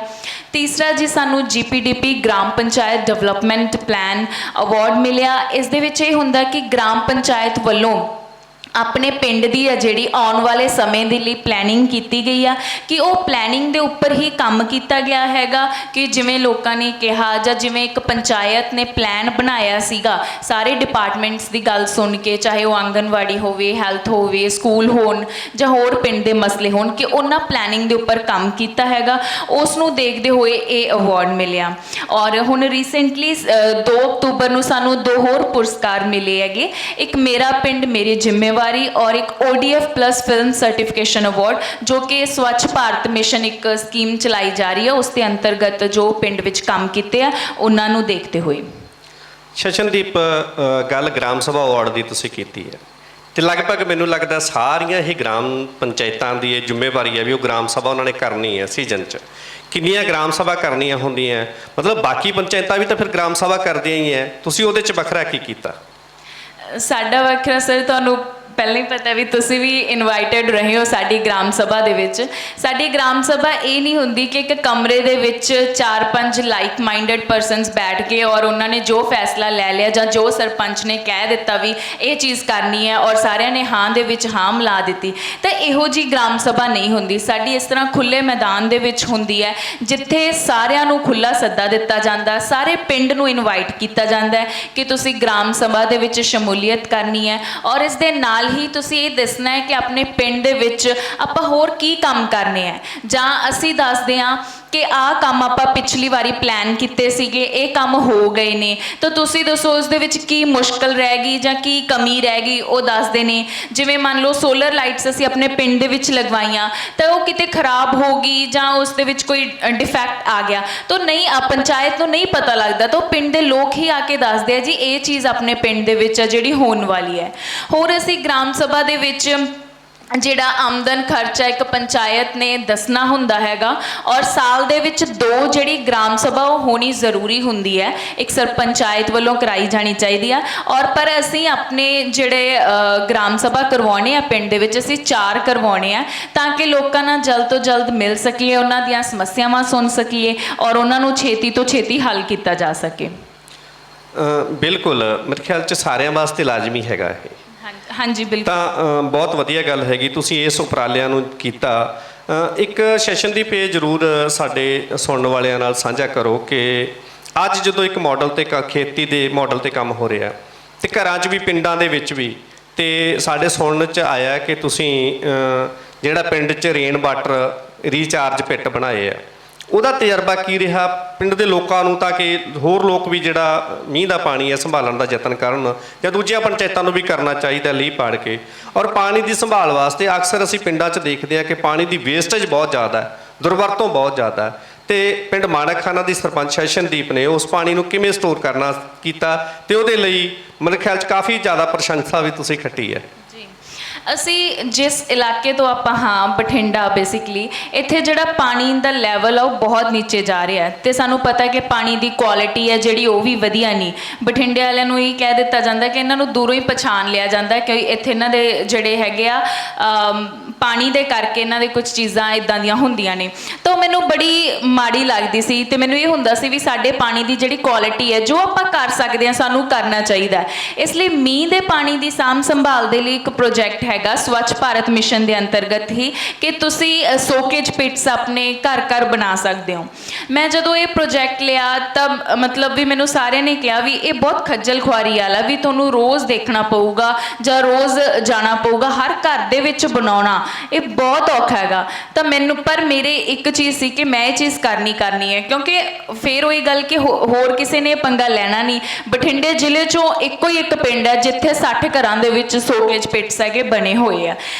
ਤੀਸਰਾ ਜੀ ਸਾਨੂੰ GPDP gram panchayat development plan award ਮਿਲਿਆ। ਇਸ ਦੇ ਵਿੱਚ ਇਹ ਹੁੰਦਾ ਕਿ ਗ੍ਰਾਮ ਪੰਚਾਇਤ ਵੱਲੋਂ ਆਪਣੇ ਪਿੰਡ ਦੀ ਆ ਜਿਹੜੀ ਆਉਣ ਵਾਲੇ ਸਮੇਂ ਦੇ ਲਈ ਪਲੈਨਿੰਗ ਕੀਤੀ ਗਈ ਆ, ਕਿ ਉਹ ਪਲੈਨਿੰਗ ਦੇ ਉੱਪਰ ਹੀ ਕੰਮ ਕੀਤਾ ਗਿਆ ਹੈਗਾ, ਕਿ ਜਿਵੇਂ ਲੋਕਾਂ ਨੇ ਕਿਹਾ ਜਾਂ ਜਿਵੇਂ ਇੱਕ ਪੰਚਾਇਤ ਨੇ ਪਲਾਨ ਬਣਾਇਆ ਸੀਗਾ, ਸਾਰੇ ਡਿਪਾਰਟਮੈਂਟਸ ਦੀ ਗੱਲ ਸੁਣ ਕੇ, ਚਾਹੇ ਉਹ ਆਂਗਨਵਾੜੀ ਹੋਵੇ, ਹੈਲਥ ਹੋਵੇ, ਸਕੂਲ ਹੋਣ ਜਾਂ ਹੋਰ ਪਿੰਡ ਦੇ ਮਸਲੇ ਹੋਣ, ਕਿ ਉਹਨਾਂ ਪਲੈਨਿੰਗ ਦੇ ਉੱਪਰ ਕੰਮ ਕੀਤਾ ਹੈਗਾ, ਉਸ ਨੂੰ ਦੇਖਦੇ ਹੋਏ ਇਹ ਅਵਾਰਡ ਮਿਲਿਆ। ਔਰ ਹੁਣ ਰੀਸੈਂਟਲੀ 2 ਅਕਤੂਬਰ ਨੂੰ ਸਾਨੂੰ 2 ਹੋਰ ਪੁਰਸਕਾਰ ਮਿਲੇ ਹੈਗੇ, ਇੱਕ ਮੇਰਾ ਪਿੰਡ ਮੇਰੀ ਜ਼ਿੰਮੇਵਾਰੀ ਔਰ ਇੱਕ ODF plus film certification award, ਜੋ ਕਿ ਸਵੱਛ ਭਾਰਤ ਮਿਸ਼ਨ ਇੱਕ ਸਕੀਮ ਚਲਾਈ ਜਾ ਰਹੀ ਹੈ, ਉਸ ਦੇ ਅੰਤਰਗਤ ਜੋ ਪਿੰਡ ਵਿੱਚ ਕੰਮ ਕੀਤੇ ਆ ਉਹਨਾਂ ਨੂੰ ਦੇਖਦੇ ਹੋਏ। ਸ਼ਸ਼ਨਦੀਪ, ਗੱਲ ਗ੍ਰਾਮ ਸਭਾ ਅਵਾਰਡ ਦੀ ਤੁਸੀਂ ਕੀਤੀ ਹੈ, ਤੇ ਲਗਭਗ ਮੈਨੂੰ ਲੱਗਦਾ ਸਾਰੀਆਂ ਹੀ ਗ੍ਰਾਮ ਪੰਚਾਇਤਾਂ ਦੀ ਇਹ ਜ਼ਿੰਮੇਵਾਰੀ ਹੈ ਵੀ ਉਹ ਗ੍ਰਾਮ ਸਭਾ ਉਹਨਾਂ ਨੇ ਕਰਨੀ ਹੈ ਸੀਜ਼ਨ 'ਚ। ਕਿੰਨੀਆਂ ਗ੍ਰਾਮ ਸਭਾ ਕਰਨੀਆਂ ਹੁੰਦੀਆਂ, ਮਤਲਬ ਬਾਕੀ ਪੰਚਾਇਤਾਂ ਵੀ ਤਾਂ ਫਿਰ ਗ੍ਰਾਮ ਸਭਾ ਕਰਦੀਆਂ ਹੀ ਹੈ, ਤੁਸੀਂ ਉਹਦੇ 'ਚ ਵੱਖਰਾ ਕੀ ਕੀਤਾ? ਸਾਡਾ ਵੱਖਰਾ ਸਰ, ਤੁਹਾਨੂੰ ਪਹਿਲਾਂ ਹੀ ਪਤਾ ਵੀ ਤੁਸੀਂ ਵੀ ਇਨਵਾਈਟਡ ਰਹੇ ਹੋ ਸਾਡੀ ਗ੍ਰਾਮ ਸਭਾ ਦੇ ਵਿੱਚ। ਸਾਡੀ ਗ੍ਰਾਮ ਸਭਾ ਇਹ ਨਹੀਂ ਹੁੰਦੀ ਕਿ ਇੱਕ ਕਮਰੇ ਦੇ ਵਿੱਚ 4-5 ਲਾਈਕ ਮਾਈਂਡਡ ਪਰਸਨਸ ਬੈਠ ਕੇ ਔਰ ਉਹਨਾਂ ਨੇ ਜੋ ਫੈਸਲਾ ਲੈ ਲਿਆ ਜਾਂ ਜੋ ਸਰਪੰਚ ਨੇ ਕਹਿ ਦਿੱਤਾ ਵੀ ਇਹ ਚੀਜ਼ ਕਰਨੀ ਹੈ ਔਰ ਸਾਰਿਆਂ ਨੇ ਹਾਂ ਦੇ ਵਿੱਚ ਹਾਂ ਮਿਲਾ ਦਿੱਤੀ, ਤਾਂ ਇਹੋ ਜੀ ਗ੍ਰਾਮ ਸਭਾ ਨਹੀਂ ਹੁੰਦੀ ਸਾਡੀ। ਇਸ ਤਰ੍ਹਾਂ ਖੁੱਲ੍ਹੇ ਮੈਦਾਨ ਦੇ ਵਿੱਚ ਹੁੰਦੀ ਹੈ, ਜਿੱਥੇ ਸਾਰਿਆਂ ਨੂੰ ਖੁੱਲ੍ਹਾ ਸੱਦਾ ਦਿੱਤਾ ਜਾਂਦਾ, ਸਾਰੇ ਪਿੰਡ ਨੂੰ ਇਨਵਾਈਟ ਕੀਤਾ ਜਾਂਦਾ ਹੈ ਕਿ ਤੁਸੀਂ ਗ੍ਰਾਮ ਸਭਾ ਦੇ ਵਿੱਚ ਸ਼ਮੂਲੀਅਤ ਕਰਨੀ ਹੈ, ਔਰ ਇਸ ਦੇ ਨਾਲ ਹੀ ਤੁਸੀਂ ਇਹ ਦੱਸਣਾ ਹੈ ਕਿ ਆਪਣੇ ਪਿੰਡ ਦੇ ਵਿੱਚ ਆਪਾਂ ਹੋਰ ਕੀ ਕੰਮ ਕਰਨੇ ਆ, ਜਾਂ ਅਸੀਂ ਦੱਸਦੇ ਹਾਂ ਕਿ ਆਹ ਕੰਮ ਆਪਾਂ ਪਿਛਲੀ ਵਾਰੀ ਪਲਾਨ ਕੀਤੇ ਸੀਗੇ, ਇਹ ਕੰਮ ਹੋ ਗਏ ਨੇ, ਤਾਂ ਤੁਸੀਂ ਦੱਸੋ ਉਸ ਦੇ ਵਿੱਚ ਕੀ ਮੁਸ਼ਕਲ ਰਹਿ ਗਈ ਜਾਂ ਕੀ ਕਮੀ ਰਹਿ ਗਈ, ਉਹ ਦੱਸਦੇ ਨੇ। ਜਿਵੇਂ ਮੰਨ ਲਓ ਸੋਲਰ ਲਾਈਟਸ ਅਸੀਂ ਆਪਣੇ ਪਿੰਡ ਦੇ ਵਿੱਚ ਲਗਵਾਈਆਂ, ਤਾਂ ਉਹ ਕਿਤੇ ਖਰਾਬ ਹੋ ਗਈ ਜਾਂ ਉਸ ਦੇ ਵਿੱਚ ਕੋਈ ਡਿਫੈਕਟ ਆ ਗਿਆ, ਤਾਂ ਨਹੀਂ ਪੰਚਾਇਤ ਨੂੰ ਨਹੀਂ ਪਤਾ ਲੱਗਦਾ, ਤਾਂ ਉਹ ਪਿੰਡ ਦੇ ਲੋਕ ਹੀ ਆ ਕੇ ਦੱਸਦੇ ਆ ਜੀ ਇਹ ਚੀਜ਼ ਆਪਣੇ ਪਿੰਡ ਦੇ ਵਿੱਚ ਆ ਜਿਹੜੀ ਹੋਣ ਵਾਲੀ ਹੈ। ਹੋਰ ਅਸੀਂ ਗ੍ਰਾਮ ਸਭਾ ਦੇ ਵਿੱਚ ਜਿਹੜਾ ਆਮਦਨ ਖਰਚਾ ਇੱਕ ਪੰਚਾਇਤ ਨੇ ਦੱਸਣਾ ਹੁੰਦਾ ਹੈਗਾ, ਔਰ ਸਾਲ ਦੇ ਵਿੱਚ 2 ਜਿਹੜੀ ਗ੍ਰਾਮ ਸਭਾ ਉਹ ਹੋਣੀ ਜ਼ਰੂਰੀ ਹੁੰਦੀ ਹੈ, ਇੱਕ ਸਰਪੰਚਾਇਤ ਵੱਲੋਂ ਕਰਾਈ ਜਾਣੀ ਚਾਹੀਦੀ ਆ, ਔਰ ਪਰ ਅਸੀਂ ਆਪਣੇ ਜਿਹੜੇ ਗ੍ਰਾਮ ਸਭਾ ਕਰਵਾਉਣੇ ਆ ਪਿੰਡ ਦੇ ਵਿੱਚ ਅਸੀਂ 4 ਕਰਵਾਉਣੇ ਆ, ਤਾਂ ਕਿ ਲੋਕਾਂ ਨਾਲ ਜਲਦ ਤੋਂ ਜਲਦ ਮਿਲ ਸਕੀਏ, ਉਹਨਾਂ ਦੀਆਂ ਸਮੱਸਿਆਵਾਂ ਸੁਣ ਸਕੀਏ ਔਰ ਉਹਨਾਂ ਨੂੰ ਛੇਤੀ ਤੋਂ ਛੇਤੀ ਹੱਲ ਕੀਤਾ ਜਾ ਸਕੇ। ਬਿਲਕੁਲ, ਮੇਰੇ ਖਿਆਲ 'ਚ ਸਾਰਿਆਂ ਵਾਸਤੇ ਲਾਜ਼ਮੀ ਹੈਗਾ ਇਹ। ਹਾਂਜੀ ਬਿਲਕੁਲ। ਤਾਂ ਬਹੁਤ ਵਧੀਆ ਗੱਲ ਹੈਗੀ ਤੁਸੀਂ ਇਸ ਉਪਰਾਲਿਆਂ ਨੂੰ ਕੀਤਾ। ਇੱਕ ਸੈਸ਼ਨ ਦੀ ਪੇਜ ਜ਼ਰੂਰ ਸਾਡੇ ਸੁਣਨ ਵਾਲਿਆਂ ਨਾਲ ਸਾਂਝਾ ਕਰੋ ਕਿ ਅੱਜ ਜਦੋਂ ਇੱਕ ਮਾਡਲ ਤੇ ਖੇਤੀ ਦੇ ਮਾਡਲ ਤੇ ਕੰਮ ਹੋ ਰਿਹਾ ਤੇ ਘਰਾਂ 'ਚ ਵੀ ਪਿੰਡਾਂ ਦੇ ਵਿੱਚ ਵੀ, ਤੇ ਸਾਡੇ ਸੁਣਨ 'ਚ ਆਇਆ ਕਿ ਤੁਸੀਂ ਜਿਹੜਾ ਪਿੰਡ 'ਚ ਰੇਨ ਵਾਟਰ ਰੀਚਾਰਜ ਪਿੱਟ ਬਣਾਏ ਆ, ਉਹਦਾ ਤਜਰਬਾ ਕੀ ਰਿਹਾ ਪਿੰਡ ਦੇ ਲੋਕਾਂ ਨੂੰ, ਤਾਂ ਕਿ ਹੋਰ ਲੋਕ ਵੀ ਜਿਹੜਾ ਮੀਂਹ ਦਾ ਪਾਣੀ ਹੈ ਸੰਭਾਲਣ ਦਾ ਯਤਨ ਕਰਨ, ਜਾਂ ਦੂਜੀਆਂ ਪੰਚਾਇਤਾਂ ਨੂੰ ਵੀ ਕਰਨਾ ਚਾਹੀਦਾ ਲੀਹ ਪਾੜ ਕੇ। ਔਰ ਪਾਣੀ ਦੀ ਸੰਭਾਲ ਵਾਸਤੇ ਅਕਸਰ ਅਸੀਂ ਪਿੰਡਾਂ 'ਚ ਦੇਖਦੇ ਹਾਂ ਕਿ ਪਾਣੀ ਦੀ ਵੇਸਟੇਜ ਬਹੁਤ ਜ਼ਿਆਦਾ ਹੈ, ਦੁਰਵਰਤੋਂ ਬਹੁਤ ਜ਼ਿਆਦਾ ਹੈ। ਤੇ ਪਿੰਡ ਮਾਣਕਖਾਨਾ ਦੀ ਸਰਪੰਚ ਸ਼ੈਸ਼ਨਦੀਪ ਨੇ ਉਸ ਪਾਣੀ ਨੂੰ ਕਿਵੇਂ ਸਟੋਰ ਕਰਨਾ ਕੀਤਾ, ਤੇ ਉਹਦੇ ਲਈ ਮੇਰੇ ਖਿਆਲ 'ਚ ਕਾਫੀ ਜ਼ਿਆਦਾ ਪ੍ਰਸ਼ੰਸਾ ਵੀ ਤੁਸੀਂ ਖੱਟੀ ਹੈ। ਜੀ, ਅਸੀਂ ਜਿਸ ਇਲਾਕੇ ਤੋਂ ਆਪਾਂ ਹਾਂ ਬਠਿੰਡਾ, ਬੇਸਿਕਲੀ ਇੱਥੇ ਜਿਹੜਾ ਪਾਣੀ ਦਾ ਲੈਵਲ ਆ ਉਹ ਬਹੁਤ ਨੀਚੇ ਜਾ ਰਿਹਾ ਤੇ ਸਾਨੂੰ ਪਤਾ ਕਿ ਪਾਣੀ ਦੀ ਕੁਆਲਿਟੀ ਹੈ ਜਿਹੜੀ ਉਹ ਵੀ ਵਧੀਆ ਨਹੀਂ। ਬਠਿੰਡੇ ਵਾਲਿਆਂ ਨੂੰ ਇਹ ਕਹਿ ਦਿੱਤਾ ਜਾਂਦਾ ਕਿ ਇਹਨਾਂ ਨੂੰ ਦੂਰੋਂ ਹੀ ਪਛਾਣ ਲਿਆ ਜਾਂਦਾ ਕਿ ਇੱਥੇ ਇਹਨਾਂ ਦੇ ਜਿਹੜੇ ਹੈਗੇ ਆ ਪਾਣੀ ਦੇ ਕਰਕੇ ਇਹਨਾਂ ਦੇ ਕੁਝ ਚੀਜ਼ਾਂ ਇਦਾਂ ਦੀਆਂ ਹੁੰਦੀਆਂ ਨੇ। ਤਾਂ ਮੈਨੂੰ ਬੜੀ ਮਾੜੀ ਲੱਗਦੀ ਸੀ ਤੇ ਮੈਨੂੰ ਇਹ ਹੁੰਦਾ ਸੀ ਵੀ ਸਾਡੇ ਪਾਣੀ ਦੀ ਜਿਹੜੀ ਕੁਆਲਿਟੀ ਹੈ ਜੋ ਆਪਾਂ ਕਰ ਸਕਦੇ ਹਾਂ ਸਾਨੂੰ ਕਰਨਾ ਚਾਹੀਦਾ। ਇਸ ਲਈ ਮੀਂਹ ਦੇ ਪਾਣੀ ਦੀ ਸਾਂਭ ਸੰਭਾਲ ਦੇ ਲਈ ਇੱਕ ਪ੍ਰੋਜੈਕਟ ਹੈਗਾ ਸਵੱਛ ਭਾਰਤ ਮਿਸ਼ਨ ਦੇ ਅੰਤਰਗਤ ਹੀ ਕਿ ਤੁਸੀਂ ਸੋਕੇਜ ਪਿਟਸ ਆਪਣੇ ਘਰ ਘਰ ਬਣਾ ਸਕਦੇ ਹੋ। ਮੈਂ ਜਦੋਂ ਇਹ ਪ੍ਰੋਜੈਕਟ ਲਿਆ ਤਾਂ ਮਤਲਬ ਵੀ ਮੈਨੂੰ ਸਾਰਿਆਂ ਨੇ ਕਿਹਾ ਵੀ ਇਹ ਬਹੁਤ ਖੱਜਲ ਖੁਆਰੀ ਵਾਲਾ, ਵੀ ਤੁਹਾਨੂੰ ਰੋਜ਼ ਦੇਖਣਾ ਪਊਗਾ ਜਾਂ ਰੋਜ਼ ਜਾਣਾ ਪਊਗਾ, ਹਰ ਘਰ ਦੇ ਵਿੱਚ ਬਣਾਉਣਾ ਇਹ ਬਹੁਤ ਔਖਾ ਹੈਗਾ। ਤਾਂ ਮੈਨੂੰ ਪਰ ਮੇਰੇ ਇੱਕ ਚੀਜ਼ ਸੀ ਕਿ ਮੈਂ ਇਹ ਚੀਜ਼ ਕਰਨੀ ਹੈ, ਕਿਉਂਕਿ ਫਿਰ ਉਹੀ ਗੱਲ ਕਿ ਹੋਰ ਕਿਸੇ ਨੇ ਪੰਗਾ ਲੈਣਾ ਨਹੀਂ। ਬਠਿੰਡੇ ਜ਼ਿਲ੍ਹੇ 'ਚੋਂ ਇੱਕੋ ਹੀ ਇੱਕ ਪਿੰਡ ਹੈ ਜਿੱਥੇ 60 ਘਰਾਂ ਦੇ ਵਿੱਚ ਸੋਕੇਜ ਪਿਟਸ ਹੈਗੇ ਬਣੇ ਹੋਏ ਆ।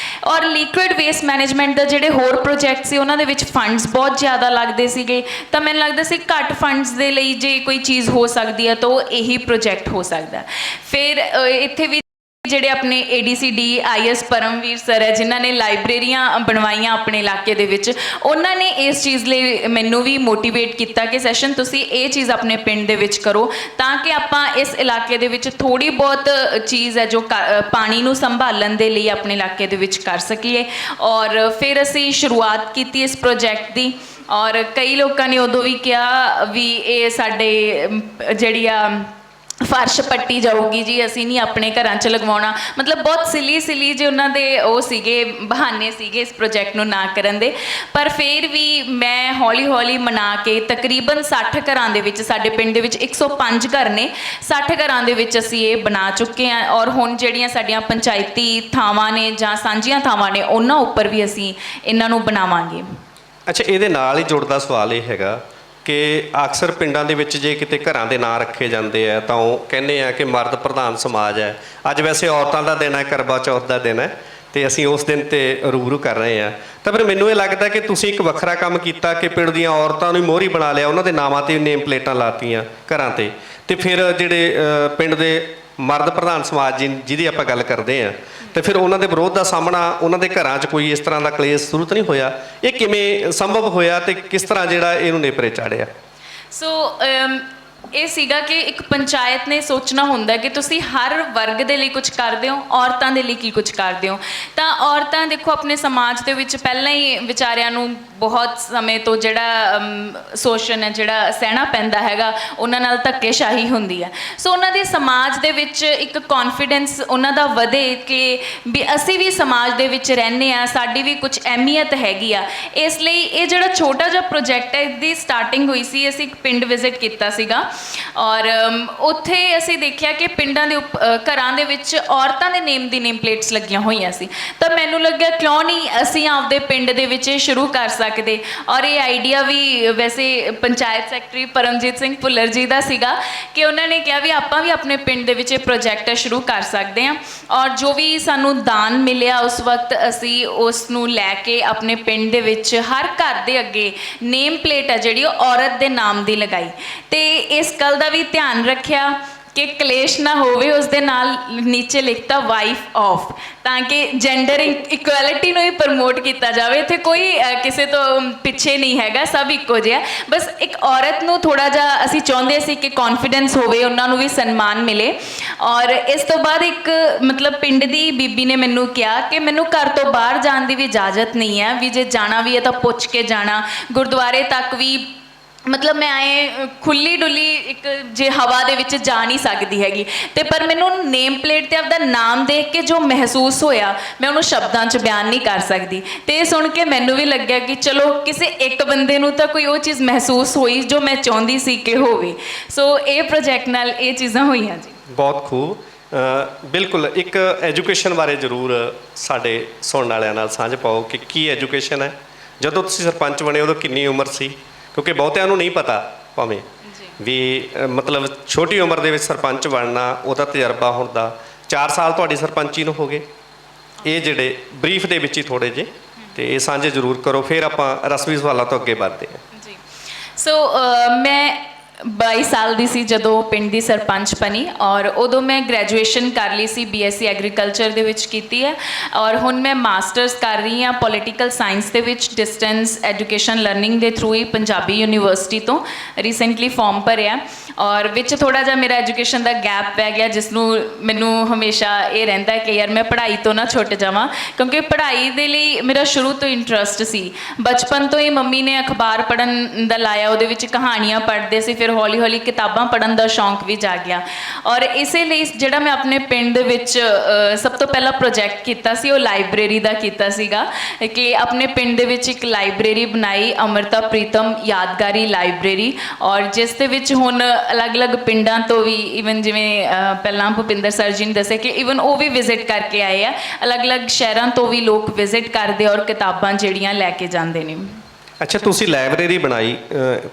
ਔਰ ਲਿਕੁਇਡ ਵੇਸਟ ਮੈਨੇਜਮੈਂਟ ਦਾ ਜਿਹੜੇ ਹੋਰ ਪ੍ਰੋਜੈਕਟ ਸੀ ਉਹਨਾਂ ਦੇ ਵਿੱਚ ਫੰਡਸ ਬਹੁਤ ਜ਼ਿਆਦਾ ਲੱਗਦੇ ਸੀਗੇ, ਤਾਂ ਮੈਨੂੰ ਲੱਗਦਾ ਸੀ ਘੱਟ ਫੰਡਸ ਦੇ ਲਈ ਜੇ ਕੋਈ ਚੀਜ਼ ਹੋ ਸਕਦੀ ਹੈ ਤਾਂ ਉਹ ਇਹੀ ਪ੍ਰੋਜੈਕਟ ਹੋ ਸਕਦਾ। ਫਿਰ ਇੱਥੇ ਵੀ ਜਿਹੜੇ ਆਪਣੇ ADCD IS ਪਰਮਵੀਰ ਸਰ ਹੈ ਜਿਨ੍ਹਾਂ ਨੇ ਲਾਇਬ੍ਰੇਰੀਆਂ ਬਣਵਾਈਆਂ ਆਪਣੇ ਇਲਾਕੇ ਦੇ ਵਿੱਚ, ਉਹਨਾਂ ਨੇ ਇਸ ਚੀਜ਼ ਲਈ ਮੈਨੂੰ ਵੀ ਮੋਟੀਵੇਟ ਕੀਤਾ ਕਿ ਸੈਸ਼ਨ ਤੁਸੀਂ ਇਹ ਚੀਜ਼ ਆਪਣੇ ਪਿੰਡ ਦੇ ਵਿੱਚ ਕਰੋ ਤਾਂ ਕਿ ਆਪਾਂ ਇਸ ਇਲਾਕੇ ਦੇ ਵਿੱਚ ਥੋੜ੍ਹੀ ਬਹੁਤ ਚੀਜ਼ ਹੈ ਜੋ ਪਾਣੀ ਨੂੰ ਸੰਭਾਲਣ ਦੇ ਲਈ ਆਪਣੇ ਇਲਾਕੇ ਦੇ ਵਿੱਚ ਕਰ ਸਕੀਏ। ਔਰ ਫਿਰ ਅਸੀਂ ਸ਼ੁਰੂਆਤ ਕੀਤੀ ਇਸ ਪ੍ਰੋਜੈਕਟ ਦੀ। ਔਰ ਕਈ ਲੋਕਾਂ ਨੇ ਉਦੋਂ ਵੀ ਕਿਹਾ ਵੀ ਇਹ ਸਾਡੇ ਜਿਹੜੀ ਆ ਫਰਸ਼ ਪੱਟੀ ਜਾਊਗੀ ਜੀ, ਅਸੀਂ ਨਹੀਂ ਆਪਣੇ ਘਰਾਂ 'ਚ ਲਗਵਾਉਣਾ। ਮਤਲਬ ਬਹੁਤ ਸਿਲੀ ਜੇ ਉਹਨਾਂ ਦੇ ਉਹ ਸੀਗੇ ਬਹਾਨੇ ਸੀਗੇ ਇਸ ਪ੍ਰੋਜੈਕਟ ਨੂੰ ਨਾ ਕਰਨ ਦੇ। ਪਰ ਫਿਰ ਵੀ ਮੈਂ ਹੌਲੀ ਮਨਾ ਕੇ ਤਕਰੀਬਨ 60 ਘਰਾਂ ਦੇ ਵਿੱਚ, ਸਾਡੇ ਪਿੰਡ ਦੇ ਵਿੱਚ 105 ਘਰ ਨੇ, 60 ਘਰਾਂ ਦੇ ਵਿੱਚ ਅਸੀਂ ਇਹ ਬਣਾ ਚੁੱਕੇ ਹਾਂ। ਔਰ ਹੁਣ ਜਿਹੜੀਆਂ ਸਾਡੀਆਂ ਪੰਚਾਇਤੀ ਥਾਵਾਂ ਨੇ ਜਾਂ ਸਾਂਝੀਆਂ ਥਾਵਾਂ ਨੇ ਉਹਨਾਂ ਉੱਪਰ ਵੀ ਅਸੀਂ ਇਹਨਾਂ ਨੂੰ ਬਣਾਵਾਂਗੇ। ਅੱਛਾ, ਇਹਦੇ ਨਾਲ ਹੀ ਜੁੜਦਾ ਸਵਾਲ ਇਹ ਹੈਗਾ ਕਿ ਅਕਸਰ ਪਿੰਡਾਂ ਦੇ ਵਿੱਚ ਜੇ ਕਿਤੇ ਘਰਾਂ ਦੇ ਨਾਂ ਰੱਖੇ ਜਾਂਦੇ ਆ ਤਾਂ ਉਹ ਕਹਿੰਦੇ ਆ ਕਿ ਮਰਦ ਪ੍ਰਧਾਨ ਸਮਾਜ ਹੈ। ਅੱਜ ਵੈਸੇ ਔਰਤਾਂ ਦਾ ਦਿਨ ਹੈ, ਕਰਵਾ ਚੌਥ ਦਾ ਦਿਨ ਹੈ, ਤੇ ਅਸੀਂ ਉਸ ਦਿਨ ਤੇ ਰੂਬਰੂ ਕਰ ਰਹੇ ਹਾਂ। ਤਾਂ ਫਿਰ ਮੈਨੂੰ ਇਹ ਲੱਗਦਾ ਕਿ ਤੁਸੀਂ ਇੱਕ ਵੱਖਰਾ ਕੰਮ ਕੀਤਾ ਕਿ ਪਿੰਡ ਦੀਆਂ ਔਰਤਾਂ ਨੂੰ ਮੋਹਰੀ ਬਣਾ ਲਿਆ, ਉਹਨਾਂ ਦੇ ਨਾਵਾਂ 'ਤੇ ਨੇਮ ਪਲੇਟਾਂ ਲਾਤੀਆਂ ਘਰਾਂ 'ਤੇ। ਤੇ ਫਿਰ ਜਿਹੜੇ ਪਿੰਡ ਦੇ ਮਰਦ ਪ੍ਰਧਾਨ ਸਮਾਜ ਜਿਹਦੀ ਆਪਾਂ ਗੱਲ ਕਰਦੇ ਹਾਂ, ਤੇ ਫਿਰ ਉਹਨਾਂ ਦੇ ਵਿਰੋਧ ਦਾ ਸਾਹਮਣਾ ਉਹਨਾਂ ਦੇ ਘਰਾਂ 'ਚ ਕੋਈ ਇਸ ਤਰ੍ਹਾਂ ਦਾ ਕਲੇਸ਼ ਸ਼ੁਰੂ ਤਾਂ ਨਹੀਂ ਹੋਇਆ? ਇਹ ਕਿਵੇਂ ਸੰਭਵ ਹੋਇਆ ਤੇ ਕਿਸ ਤਰ੍ਹਾਂ ਜਿਹੜਾ ਇਹਨੂੰ ਨੇਪਰੇ ਚਾੜਿਆ? ਸੋ ਇਹ ਸੀਗਾ ਕਿ ਇੱਕ ਪੰਚਾਇਤ ਨੇ ਸੋਚਣਾ ਹੁੰਦਾ ਕਿ ਤੁਸੀਂ ਹਰ ਵਰਗ ਦੇ ਲਈ ਕੁਝ ਕਰਦੇ ਹੋ, ਔਰਤਾਂ ਦੇ ਲਈ ਕੀ ਕੁਝ ਕਰਦੇ ਹੋ। ਤਾਂ ਔਰਤਾਂ ਦੇਖੋ ਆਪਣੇ ਸਮਾਜ ਦੇ ਵਿੱਚ ਪਹਿਲਾਂ ਹੀ ਵਿਚਾਰਿਆਂ ਨੂੰ ਬਹੁਤ ਸਮੇਂ ਤੋਂ ਜਿਹੜਾ ਸ਼ੋਸ਼ਣ ਹੈ ਜਿਹੜਾ ਸਹਿਣਾ ਪੈਂਦਾ ਹੈਗਾ, ਉਹਨਾਂ ਨਾਲ ਧੱਕੇਸ਼ਾਹੀ ਹੁੰਦੀ ਹੈ। ਸੋ ਉਹਨਾਂ ਦੇ ਸਮਾਜ ਦੇ ਵਿੱਚ ਇੱਕ ਕੌਨਫੀਡੈਂਸ ਉਹਨਾਂ ਦਾ ਵਧੇ ਕਿ ਵੀ ਅਸੀਂ ਵੀ ਸਮਾਜ ਦੇ ਵਿੱਚ ਰਹਿੰਦੇ ਹਾਂ, ਸਾਡੀ ਵੀ ਕੁਝ ਅਹਿਮੀਅਤ ਹੈਗੀ ਆ। ਇਸ ਲਈ ਇਹ ਜਿਹੜਾ ਛੋਟਾ ਜਿਹਾ ਪ੍ਰੋਜੈਕਟ ਹੈ ਇਹਦੀ ਸਟਾਰਟਿੰਗ ਹੋਈ ਸੀ, ਅਸੀਂ ਇੱਕ ਪਿੰਡ ਵਿਜ਼ਿਟ ਕੀਤਾ ਸੀਗਾ ਔਰ ਉੱਥੇ ਅਸੀਂ ਦੇਖਿਆ ਕਿ ਪਿੰਡਾਂ ਦੇ ਘਰਾਂ ਦੇ ਵਿੱਚ ਔਰਤਾਂ ਦੇ ਨੇਮ ਦੀ ਨੇਮ ਪਲੇਟਸ ਲੱਗੀਆਂ ਹੋਈਆਂ ਸੀ। ਤਾਂ ਮੈਨੂੰ ਲੱਗਿਆ ਕਿਉਂ ਨਹੀਂ ਅਸੀਂ ਆਪਦੇ ਪਿੰਡ ਦੇ ਵਿੱਚ ਇਹ ਸ਼ੁਰੂ ਕਰ ਸਕਦੇ। ਔਰ ਇਹ ਆਈਡੀਆ ਵੀ ਵੈਸੇ ਪੰਚਾਇਤ ਸੈਕਟਰੀ ਪਰਮਜੀਤ ਸਿੰਘ ਭੁੱਲਰ ਜੀ ਦਾ ਸੀਗਾ ਕਿ ਉਹਨਾਂ ਨੇ ਕਿਹਾ ਵੀ ਆਪਾਂ ਵੀ ਆਪਣੇ ਪਿੰਡ ਦੇ ਵਿੱਚ ਇਹ ਪ੍ਰੋਜੈਕਟ ਸ਼ੁਰੂ ਕਰ ਸਕਦੇ ਹਾਂ। ਔਰ ਜੋ ਵੀ ਸਾਨੂੰ ਦਾਨ ਮਿਲਿਆ ਉਸ ਵਕਤ ਅਸੀਂ ਉਸ ਨੂੰ ਲੈ ਕੇ ਆਪਣੇ ਪਿੰਡ ਦੇ ਵਿੱਚ ਹਰ ਘਰ ਦੇ ਅੱਗੇ ਨੇਮ ਪਲੇਟ ਹੈ ਜਿਹੜੀ ਉਹ ਔਰਤ ਦੇ ਨਾਮ ਦੀ ਲਗਾਈ। ਤੇ ਇਸ ਗੱਲ ਦਾ ਵੀ ਧਿਆਨ ਰੱਖਿਆ ਕਿ ਕਲੇਸ਼ ਨਾ ਹੋਵੇ, ਉਸ ਦੇ ਨਾਲ ਨੀਚੇ ਲਿਖਤਾ ਵਾਈਫ ਆਫ, ਤਾਂ ਕਿ ਜੈਂਡਰ ਇਕੁਐਲਿਟੀ ਨੂੰ ਹੀ ਪ੍ਰਮੋਟ ਕੀਤਾ ਜਾਵੇ। ਇੱਥੇ ਕੋਈ ਕਿਸੇ ਤੋਂ ਪਿੱਛੇ ਨਹੀਂ ਹੈਗਾ, ਸਭ ਇੱਕੋ ਜਿਹਾ। ਬਸ ਇੱਕ ਔਰਤ ਨੂੰ ਥੋੜ੍ਹਾ ਜਿਹਾ ਅਸੀਂ ਚਾਹੁੰਦੇ ਸੀ ਕਿ ਕੌਨਫੀਡੈਂਸ ਹੋਵੇ, ਉਹਨਾਂ ਨੂੰ ਵੀ ਸਨਮਾਨ ਮਿਲੇ। ਔਰ ਇਸ ਤੋਂ ਬਾਅਦ ਇੱਕ ਮਤਲਬ ਪਿੰਡ ਦੀ ਬੀਬੀ ਨੇ ਮੈਨੂੰ ਕਿਹਾ ਕਿ ਮੈਨੂੰ ਘਰ ਤੋਂ ਬਾਹਰ ਜਾਣ ਦੀ ਵੀ ਇਜਾਜ਼ਤ ਨਹੀਂ ਹੈ, ਵੀ ਜੇ ਜਾਣਾ ਵੀ ਹੈ ਤਾਂ ਪੁੱਛ ਕੇ ਜਾਣਾ। ਗੁਰਦੁਆਰੇ ਤੱਕ ਵੀ ਮਤਲਬ ਮੈਂ ਆਏ ਖੁੱਲੀ ਡੁੱਲੀ ਇੱਕ ਜੇ ਹਵਾ ਦੇ ਵਿੱਚ ਜਾ ਨਹੀਂ ਸਕਦੀ ਹੈਗੀ। ਤੇ ਪਰ ਮੈਨੂੰ ਨੇਮ ਪਲੇਟ 'ਤੇ ਆਪਦਾ ਨਾਮ ਦੇਖ ਕੇ ਜੋ ਮਹਿਸੂਸ ਹੋਇਆ ਮੈਂ ਉਹਨੂੰ ਸ਼ਬਦਾਂ 'ਚ ਬਿਆਨ ਨਹੀਂ ਕਰ ਸਕਦੀ। ਤੇ ਇਹ ਸੁਣ ਕੇ ਮੈਨੂੰ ਵੀ ਲੱਗਿਆ ਕਿ ਚਲੋ ਕਿਸੇ ਇੱਕ ਬੰਦੇ ਨੂੰ ਤਾਂ ਕੋਈ ਉਹ ਚੀਜ਼ ਮਹਿਸੂਸ ਹੋਈ ਜੋ ਮੈਂ ਚਾਹੁੰਦੀ ਸੀ ਕਿ ਹੋਵੇ। ਸੋ ਇਹ ਪ੍ਰੋਜੈਕਟ ਨਾਲ ਇਹ ਚੀਜ਼ਾਂ ਹੋਈਆਂ ਜੀ। ਬਹੁਤ ਖੂਬ। ਬਿਲਕੁਲ ਇੱਕ ਐਜੂਕੇਸ਼ਨ ਬਾਰੇ ਜ਼ਰੂਰ ਸਾਡੇ ਸੁਣਨ ਵਾਲਿਆਂ ਨਾਲ ਸਾਂਝ ਪਾਓ ਕਿ ਕੀ ਐਜੂਕੇਸ਼ਨ ਹੈ। ਜਦੋਂ ਤੁਸੀਂ ਸਰਪੰਚ ਬਣੇ ਉਦੋਂ ਕਿੰਨੀ ਉਮਰ ਸੀ ਕਿਉਂਕਿ ਬਹੁਤਿਆਂ ਨੂੰ ਨਹੀਂ ਪਤਾ ਭਾਵੇਂ ਵੀ ਮਤਲਬ ਛੋਟੀ ਉਮਰ ਦੇ ਵਿੱਚ ਸਰਪੰਚ ਬਣਨਾ, ਉਹਦਾ ਤਜਰਬਾ ਹੁਣ ਦਾ 4 ਸਾਲ ਤੁਹਾਡੀ ਸਰਪੰਚੀ ਨੂੰ ਹੋ ਗਏ। ਇਹ ਜਿਹੜੇ ਬਰੀਫ ਦੇ ਵਿੱਚ ਹੀ ਥੋੜ੍ਹੇ ਜਿਹੇ ਤੇ ਇਹ ਸਾਂਝੇ ਜ਼ਰੂਰ ਕਰੋ, ਫਿਰ ਆਪਾਂ ਰਸਮੀ ਸਵਾਲਾਂ ਤੋਂ ਅੱਗੇ ਵੱਧਦੇ ਹਾਂ। ਜੀ ਸੋ ਮੈਂ 22 ਸਾਲ ਦੀ ਸੀ ਜਦੋਂ ਪਿੰਡ ਦੀ ਸਰਪੰਚ ਬਣੀ, ਔਰ ਉਦੋਂ ਮੈਂ ਗ੍ਰੈਜੂਏਸ਼ਨ ਕਰ ਲਈ ਸੀ, BSc ਐਗਰੀਕਲਚਰ ਦੇ ਵਿੱਚ ਕੀਤੀ ਹੈ, ਔਰ ਹੁਣ ਮੈਂ ਮਾਸਟਰਸ ਕਰ ਰਹੀ ਹਾਂ ਪੋਲੀਟੀਕਲ ਸਾਇੰਸ ਦੇ ਵਿੱਚ ਡਿਸਟੈਂਸ ਐਜੂਕੇਸ਼ਨ ਲਰਨਿੰਗ ਦੇ ਥਰੂ ਹੀ ਪੰਜਾਬੀ ਯੂਨੀਵਰਸਿਟੀ ਤੋਂ ਰੀਸੈਂਟਲੀ ਫਾਰਮ ਭਰਿਆ। ਔਰ ਵਿੱਚ ਥੋੜ੍ਹਾ ਜਿਹਾ ਮੇਰਾ ਐਜੂਕੇਸ਼ਨ ਦਾ ਗੈਪ ਪੈ ਗਿਆ, ਜਿਸ ਨੂੰ ਮੈਨੂੰ ਹਮੇਸ਼ਾ ਇਹ ਰਹਿੰਦਾ ਕਿ ਯਾਰ ਮੈਂ ਪੜ੍ਹਾਈ ਤੋਂ ਨਾ ਛੁੱਟ ਜਾਵਾਂ, ਕਿਉਂਕਿ ਪੜ੍ਹਾਈ ਦੇ ਲਈ ਮੇਰਾ ਸ਼ੁਰੂ ਤੋਂ ਇੰਟਰਸਟ ਸੀ। ਬਚਪਨ ਤੋਂ ਹੀ ਮੰਮੀ ਨੇ ਅਖਬਾਰ ਪੜ੍ਹਨ ਦਾ ਲਾਇਆ, ਉਹਦੇ ਵਿੱਚ ਕਹਾਣੀਆਂ ਪੜ੍ਹਦੇ ਸੀ, ਫਿਰ ਹੌਲੀ ਹੌਲੀ ਕਿਤਾਬਾਂ ਪੜ੍ਹਨ ਦਾ ਸ਼ੌਂਕ ਵੀ ਜਾਗਿਆ। ਔਰ ਇਸੇ ਲਈ ਜਿਹੜਾ ਮੈਂ ਆਪਣੇ ਪਿੰਡ ਦੇ ਵਿੱਚ ਸਭ ਤੋਂ ਪਹਿਲਾਂ ਪ੍ਰੋਜੈਕਟ ਕੀਤਾ ਸੀ, ਉਹ ਲਾਇਬ੍ਰੇਰੀ ਦਾ ਕੀਤਾ ਸੀਗਾ ਕਿ ਆਪਣੇ ਪਿੰਡ ਦੇ ਵਿੱਚ ਇੱਕ ਲਾਇਬ੍ਰੇਰੀ ਬਣਾਈ, ਅੰਮ੍ਰਿਤਾ ਪ੍ਰੀਤਮ ਯਾਦਗਾਰੀ ਲਾਇਬ੍ਰੇਰੀ, ਔਰ ਜਿਸ ਦੇ ਵਿੱਚ ਹੁਣ ਅਲੱਗ-ਅਲੱਗ ਪਿੰਡਾਂ ਤੋਂ ਵੀ, ਈਵਨ ਜਿਵੇਂ ਪਹਿਲਾਂ ਭੁਪਿੰਦਰ ਸਰ ਜੀ ਨੇ ਦੱਸਿਆ ਕਿ ਈਵਨ ਉਹ ਵੀ ਵਿਜ਼ਿਟ ਕਰਕੇ ਆਏ ਆ, ਅਲੱਗ-ਅਲੱਗ ਸ਼ਹਿਰਾਂ ਤੋਂ ਵੀ ਲੋਕ ਵਿਜ਼ਿਟ ਕਰਦੇ ਔਰ ਕਿਤਾਬਾਂ ਜਿਹੜੀਆਂ ਲੈ ਕੇ ਜਾਂਦੇ ਨੇ। ਅੱਛਾ, ਤੁਸੀਂ ਲਾਇਬ੍ਰੇਰੀ ਬਣਾਈ,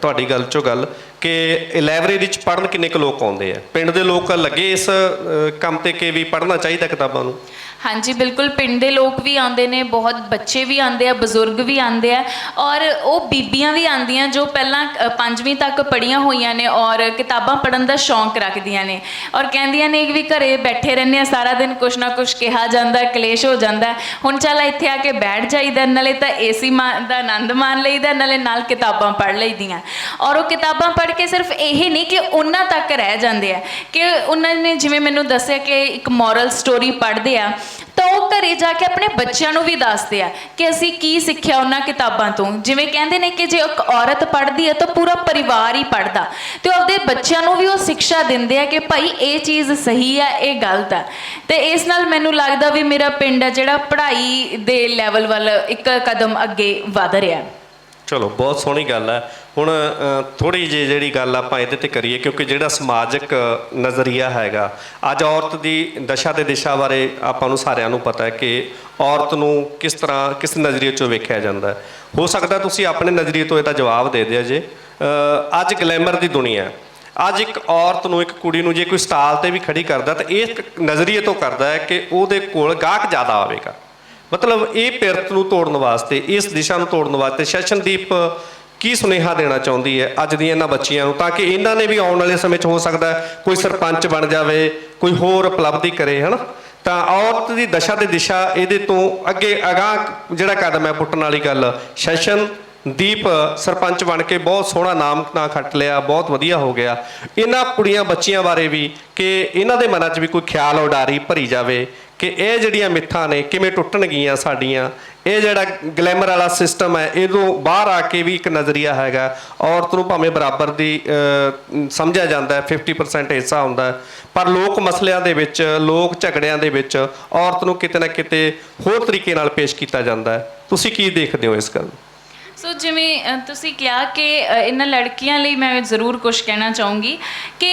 ਤੁਹਾਡੀ ਗੱਲ 'ਚੋਂ ਗੱਲ ਕਿ ਲਾਇਬ੍ਰੇਰੀ 'ਚ ਪੜ੍ਹਨ ਕਿੰਨੇ ਕੁ ਲੋਕ ਆਉਂਦੇ ਆ? ਪਿੰਡ ਦੇ ਲੋਕ ਲੱਗੇ ਇਸ ਕੰਮ 'ਤੇ ਕਿ ਵੀ ਪੜ੍ਹਨਾ ਚਾਹੀਦਾ ਕਿਤਾਬਾਂ ਨੂੰ? ਹਾਂਜੀ ਬਿਲਕੁਲ, ਪਿੰਡ ਦੇ ਲੋਕ ਵੀ ਆਉਂਦੇ ਨੇ, ਬਹੁਤ ਬੱਚੇ ਵੀ ਆਉਂਦੇ ਆ, ਬਜ਼ੁਰਗ ਵੀ ਆਉਂਦੇ ਆ, ਔਰ ਉਹ ਬੀਬੀਆਂ ਵੀ ਆਉਂਦੀਆਂ ਜੋ ਪਹਿਲਾਂ 5ਵੀਂ ਤੱਕ ਪੜ੍ਹੀਆਂ ਹੋਈਆਂ ਨੇ ਔਰ ਕਿਤਾਬਾਂ ਪੜ੍ਹਨ ਦਾ ਸ਼ੌਂਕ ਰੱਖਦੀਆਂ ਨੇ, ਔਰ ਕਹਿੰਦੀਆਂ ਨੇ ਕਿ ਵੀ ਘਰੇ ਬੈਠੇ ਰਹਿੰਦੇ ਆ ਸਾਰਾ ਦਿਨ, ਕੁਛ ਨਾ ਕੁਛ ਕਿਹਾ ਜਾਂਦਾ, ਕਲੇਸ਼ ਹੋ ਜਾਂਦਾ, ਹੁਣ ਚੱਲ ਇੱਥੇ ਆ ਕੇ ਬੈਠ ਜਾਈਦਾ, ਨਾਲੇ ਤਾਂ AC ਦਾ ਆਨੰਦ ਮਾਣ ਲਈਦਾ, ਨਾਲੇ ਨਾਲ ਕਿਤਾਬਾਂ ਪੜ੍ਹ ਲਈਦੀਆਂ। ਔਰ ਉਹ ਕਿਤਾਬਾਂ ਪੜ੍ਹ ਕੇ ਸਿਰਫ ਇਹ ਨਹੀਂ ਕਿ ਉਹਨਾਂ ਤੱਕ ਰਹਿ ਜਾਂਦੇ ਆ, ਕਿ ਉਹਨਾਂ ਨੇ ਜਿਵੇਂ ਮੈਨੂੰ ਦੱਸਿਆ ਕਿ ਇੱਕ ਮੋਰਲ ਸਟੋਰੀ ਪੜ੍ਹਦੇ ਆ, ਤਾਂ ਉਹ ਘਰੇ ਜਾ ਕੇ ਆਪਣੇ ਬੱਚਿਆਂ ਨੂੰ ਵੀ ਦੱਸਦੇ ਆ ਕਿ ਅਸੀਂ ਕੀ ਸਿੱਖਿਆ ਉਹਨਾਂ ਕਿਤਾਬਾਂ ਤੋਂ। ਜਿਵੇਂ ਕਹਿੰਦੇ ਨੇ ਕਿ ਜੇ ਇੱਕ ਔਰਤ ਪੜ੍ਹਦੀ ਹੈ ਤਾਂ ਪੂਰਾ ਪਰਿਵਾਰ ਹੀ ਪੜ੍ਹਦਾ, ਤੇ ਉਹ ਆਪਦੇ ਬੱਚਿਆਂ ਨੂੰ ਵੀ ਉਹ ਸਿੱਖਿਆ ਦਿੰਦੇ ਆ ਕਿ ਭਾਈ ਇਹ ਚੀਜ਼ ਸਹੀ ਹੈ, ਇਹ ਗਲਤ ਹੈ। ਤੇ ਇਸ ਨਾਲ ਮੈਨੂੰ ਲੱਗਦਾ ਵੀ ਮੇਰਾ ਪਿੰਡ ਹੈ ਜਿਹੜਾ ਪੜ੍ਹਾਈ ਦੇ ਲੈਵਲ ਵੱਲ ਇੱਕ ਕਦਮ ਅੱਗੇ ਵਧ ਰਿਹਾ। ਚਲੋ, ਬਹੁਤ ਸੋਹਣੀ ਗੱਲ ਹੈ। ਹੁਣ ਥੋੜ੍ਹੀ ਜਿਹੀ ਜਿਹੜੀ ਗੱਲ ਆਪਾਂ ਇਹਦੇ 'ਤੇ ਕਰੀਏ, ਕਿਉਂਕਿ ਜਿਹੜਾ ਸਮਾਜਿਕ ਨਜ਼ਰੀਆ ਹੈਗਾ ਅੱਜ ਔਰਤ ਦੀ ਦਸ਼ਾ ਤੇ ਦਿਸ਼ਾ ਬਾਰੇ ਆਪਾਂ ਨੂੰ ਸਾਰਿਆਂ ਨੂੰ ਪਤਾ ਹੈ ਕਿ ਔਰਤ ਨੂੰ ਕਿਸ ਤਰ੍ਹਾਂ ਕਿਸ ਨਜ਼ਰੀਏ 'ਚੋਂ ਵੇਖਿਆ ਜਾਂਦਾ ਹੈ। ਹੋ ਸਕਦਾ ਤੁਸੀਂ ਆਪਣੇ ਨਜ਼ਰੀਏ ਤੋਂ ਇਹਦਾ ਜਵਾਬ ਦੇ ਦਿਓ ਜੇ। ਅੱਜ ਗਲੈਮਰ ਦੀ ਦੁਨੀਆ, ਅੱਜ ਇੱਕ ਔਰਤ ਨੂੰ, ਇੱਕ ਕੁੜੀ ਨੂੰ ਜੇ ਕੋਈ ਸਟਾਲ 'ਤੇ ਵੀ ਖੜੀ ਕਰਦਾ ਤਾਂ ਇਹ ਨਜ਼ਰੀਏ ਤੋਂ ਕਰਦਾ ਹੈ ਕਿ ਉਹਦੇ ਕੋਲ ਗਾਹਕ ਜ਼ਿਆਦਾ ਆਵੇਗਾ। ਮਤਲਬ ਇਹ ਪਿਰਤ ਨੂੰ ਤੋੜਨ ਵਾਸਤੇ, ਇਸ ਦਿਸ਼ਾ ਨੂੰ ਤੋੜਨ ਵਾਸਤੇ ਸ਼ਸ਼ਨਦੀਪ ਕੀ ਸੁਨੇਹਾ ਦੇਣਾ ਚਾਹੁੰਦੀ ਹੈ ਅੱਜ ਦੀਆਂ ਇਹਨਾਂ ਬੱਚੀਆਂ ਨੂੰ, ਤਾਂ ਕਿ ਇਹਨਾਂ ਨੇ ਵੀ ਆਉਣ ਵਾਲੇ ਸਮੇਂ 'ਚ ਹੋ ਸਕਦਾ ਕੋਈ ਸਰਪੰਚ ਬਣ ਜਾਵੇ, ਕੋਈ ਹੋਰ ਉਪਲਬਧੀ ਕਰੇ, ਹੈ ਨਾ? ਤਾਂ ਔਰਤ ਦੀ ਦਸ਼ਾ ਤੇ ਦਿਸ਼ਾ ਇਹਦੇ ਤੋਂ ਅੱਗੇ ਅਗਾਂਹ ਜਿਹੜਾ ਕਦਮ ਹੈ ਪੁੱਟਣ ਵਾਲੀ ਗੱਲ। ਸ਼ਸ਼ਨਦੀਪ ਸਰਪੰਚ ਬਣ ਕੇ ਬਹੁਤ ਸੋਹਣਾ ਨਾਮ ਨਾ ਖੱਟ ਲਿਆ, ਬਹੁਤ ਵਧੀਆ ਹੋ ਗਿਆ। ਇਹਨਾਂ ਕੁੜੀਆਂ ਬੱਚੀਆਂ ਬਾਰੇ ਵੀ ਕਿ ਇਹਨਾਂ ਦੇ ਮਨਾਂ 'ਚ ਵੀ ਕੋਈ ਖਿਆਲ ਉਡਾਰੀ ਭਰੀ ਜਾਵੇ ਕਿ ਇਹ ਜਿਹੜੀਆਂ ਮਿੱਥਾਂ ਨੇ ਕਿਵੇਂ ਟੁੱਟਣਗੀਆਂ ਸਾਡੀਆਂ, ਇਹ ਜਿਹੜਾ ਗਲੈਮਰ ਵਾਲਾ ਸਿਸਟਮ ਹੈ ਇਹਦੋਂ ਬਾਹਰ ਆ ਕੇ ਵੀ ਇੱਕ ਨਜ਼ਰੀਆ ਹੈਗਾ। ਔਰਤ ਨੂੰ ਭਾਵੇਂ ਬਰਾਬਰ ਦੀ ਸਮਝਿਆ ਜਾਂਦਾ ਹੈ, 50% ਹਿੱਸਾ ਹੁੰਦਾ ਹੈ, ਪਰ ਲੋਕ ਮਸਲਿਆਂ ਦੇ ਵਿੱਚ, ਲੋਕ ਝਗੜਿਆਂ ਦੇ ਵਿੱਚ ਔਰਤ ਨੂੰ ਕਿਤੇ ਨਾ ਕਿਤੇ ਹੋਰ ਤਰੀਕੇ ਨਾਲ ਪੇਸ਼ ਕੀਤਾ ਜਾਂਦਾ ਹੈ। ਤੁਸੀਂ ਕੀ ਦੇਖਦੇ ਹੋ ਇਸ ਗੱਲ ਨੂੰ? ਸੋ ਜਿਵੇਂ ਤੁਸੀਂ ਕਿਹਾ ਕਿ ਇਹਨਾਂ ਲੜਕੀਆਂ ਲਈ ਮੈਂ ਜ਼ਰੂਰ ਕੁਝ ਕਹਿਣਾ ਚਾਹੂੰਗੀ ਕਿ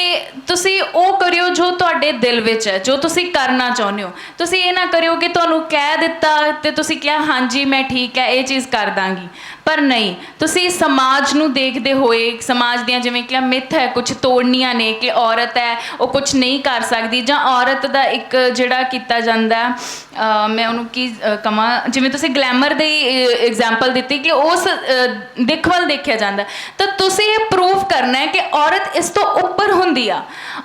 ਤੁਸੀਂ ਉਹ ਕਰਿਓ ਜੋ ਤੁਹਾਡੇ ਦਿਲ ਵਿੱਚ ਹੈ, ਜੋ ਤੁਸੀਂ ਕਰਨਾ ਚਾਹੁੰਦੇ ਹੋ। ਤੁਸੀਂ ਇਹ ਨਾ ਕਰਿਓ ਕਿ ਤੁਹਾਨੂੰ ਕਹਿ ਦਿੱਤਾ ਤੇ ਤੁਸੀਂ ਕਿਹਾ ਹਾਂਜੀ ਮੈਂ ਠੀਕ ਹੈ, ਇਹ ਚੀਜ਼ ਕਰ ਦਾਂਗੀ, ਪਰ ਨਹੀਂ। ਤੁਸੀਂ ਸਮਾਜ ਨੂੰ ਦੇਖਦੇ ਹੋਏ, ਸਮਾਜ ਦੀਆਂ ਜਿਵੇਂ ਕਿ ਮਿੱਥ ਹੈ ਕੁਝ ਤੋੜਨੀਆਂ ਨੇ ਕਿ ਔਰਤ ਹੈ ਉਹ ਕੁਝ ਨਹੀਂ ਕਰ ਸਕਦੀ, ਜਾਂ ਔਰਤ ਦਾ ਇੱਕ ਜਿਹੜਾ ਕੀਤਾ ਜਾਂਦਾ, ਮੈਂ ਉਹਨੂੰ ਕੀ ਕਹਾਂ, ਜਿਵੇਂ ਤੁਸੀਂ ਗਲੈਮਰ ਦੀ ਐਗਜ਼ਾਮਪਲ ਦਿੱਤੀ ਕਿ ਉਸ ਦਿੱਖ ਵੱਲ ਦੇਖਿਆ ਜਾਂਦਾ, ਤਾਂ ਤੁਸੀਂ ਇਹ ਪ੍ਰੂਵ ਕਰਨਾ ਹੈ ਕਿ ਔਰਤ ਇਸ ਤੋਂ ਉੱਪਰ ਹੁੰਦੀ ਆ।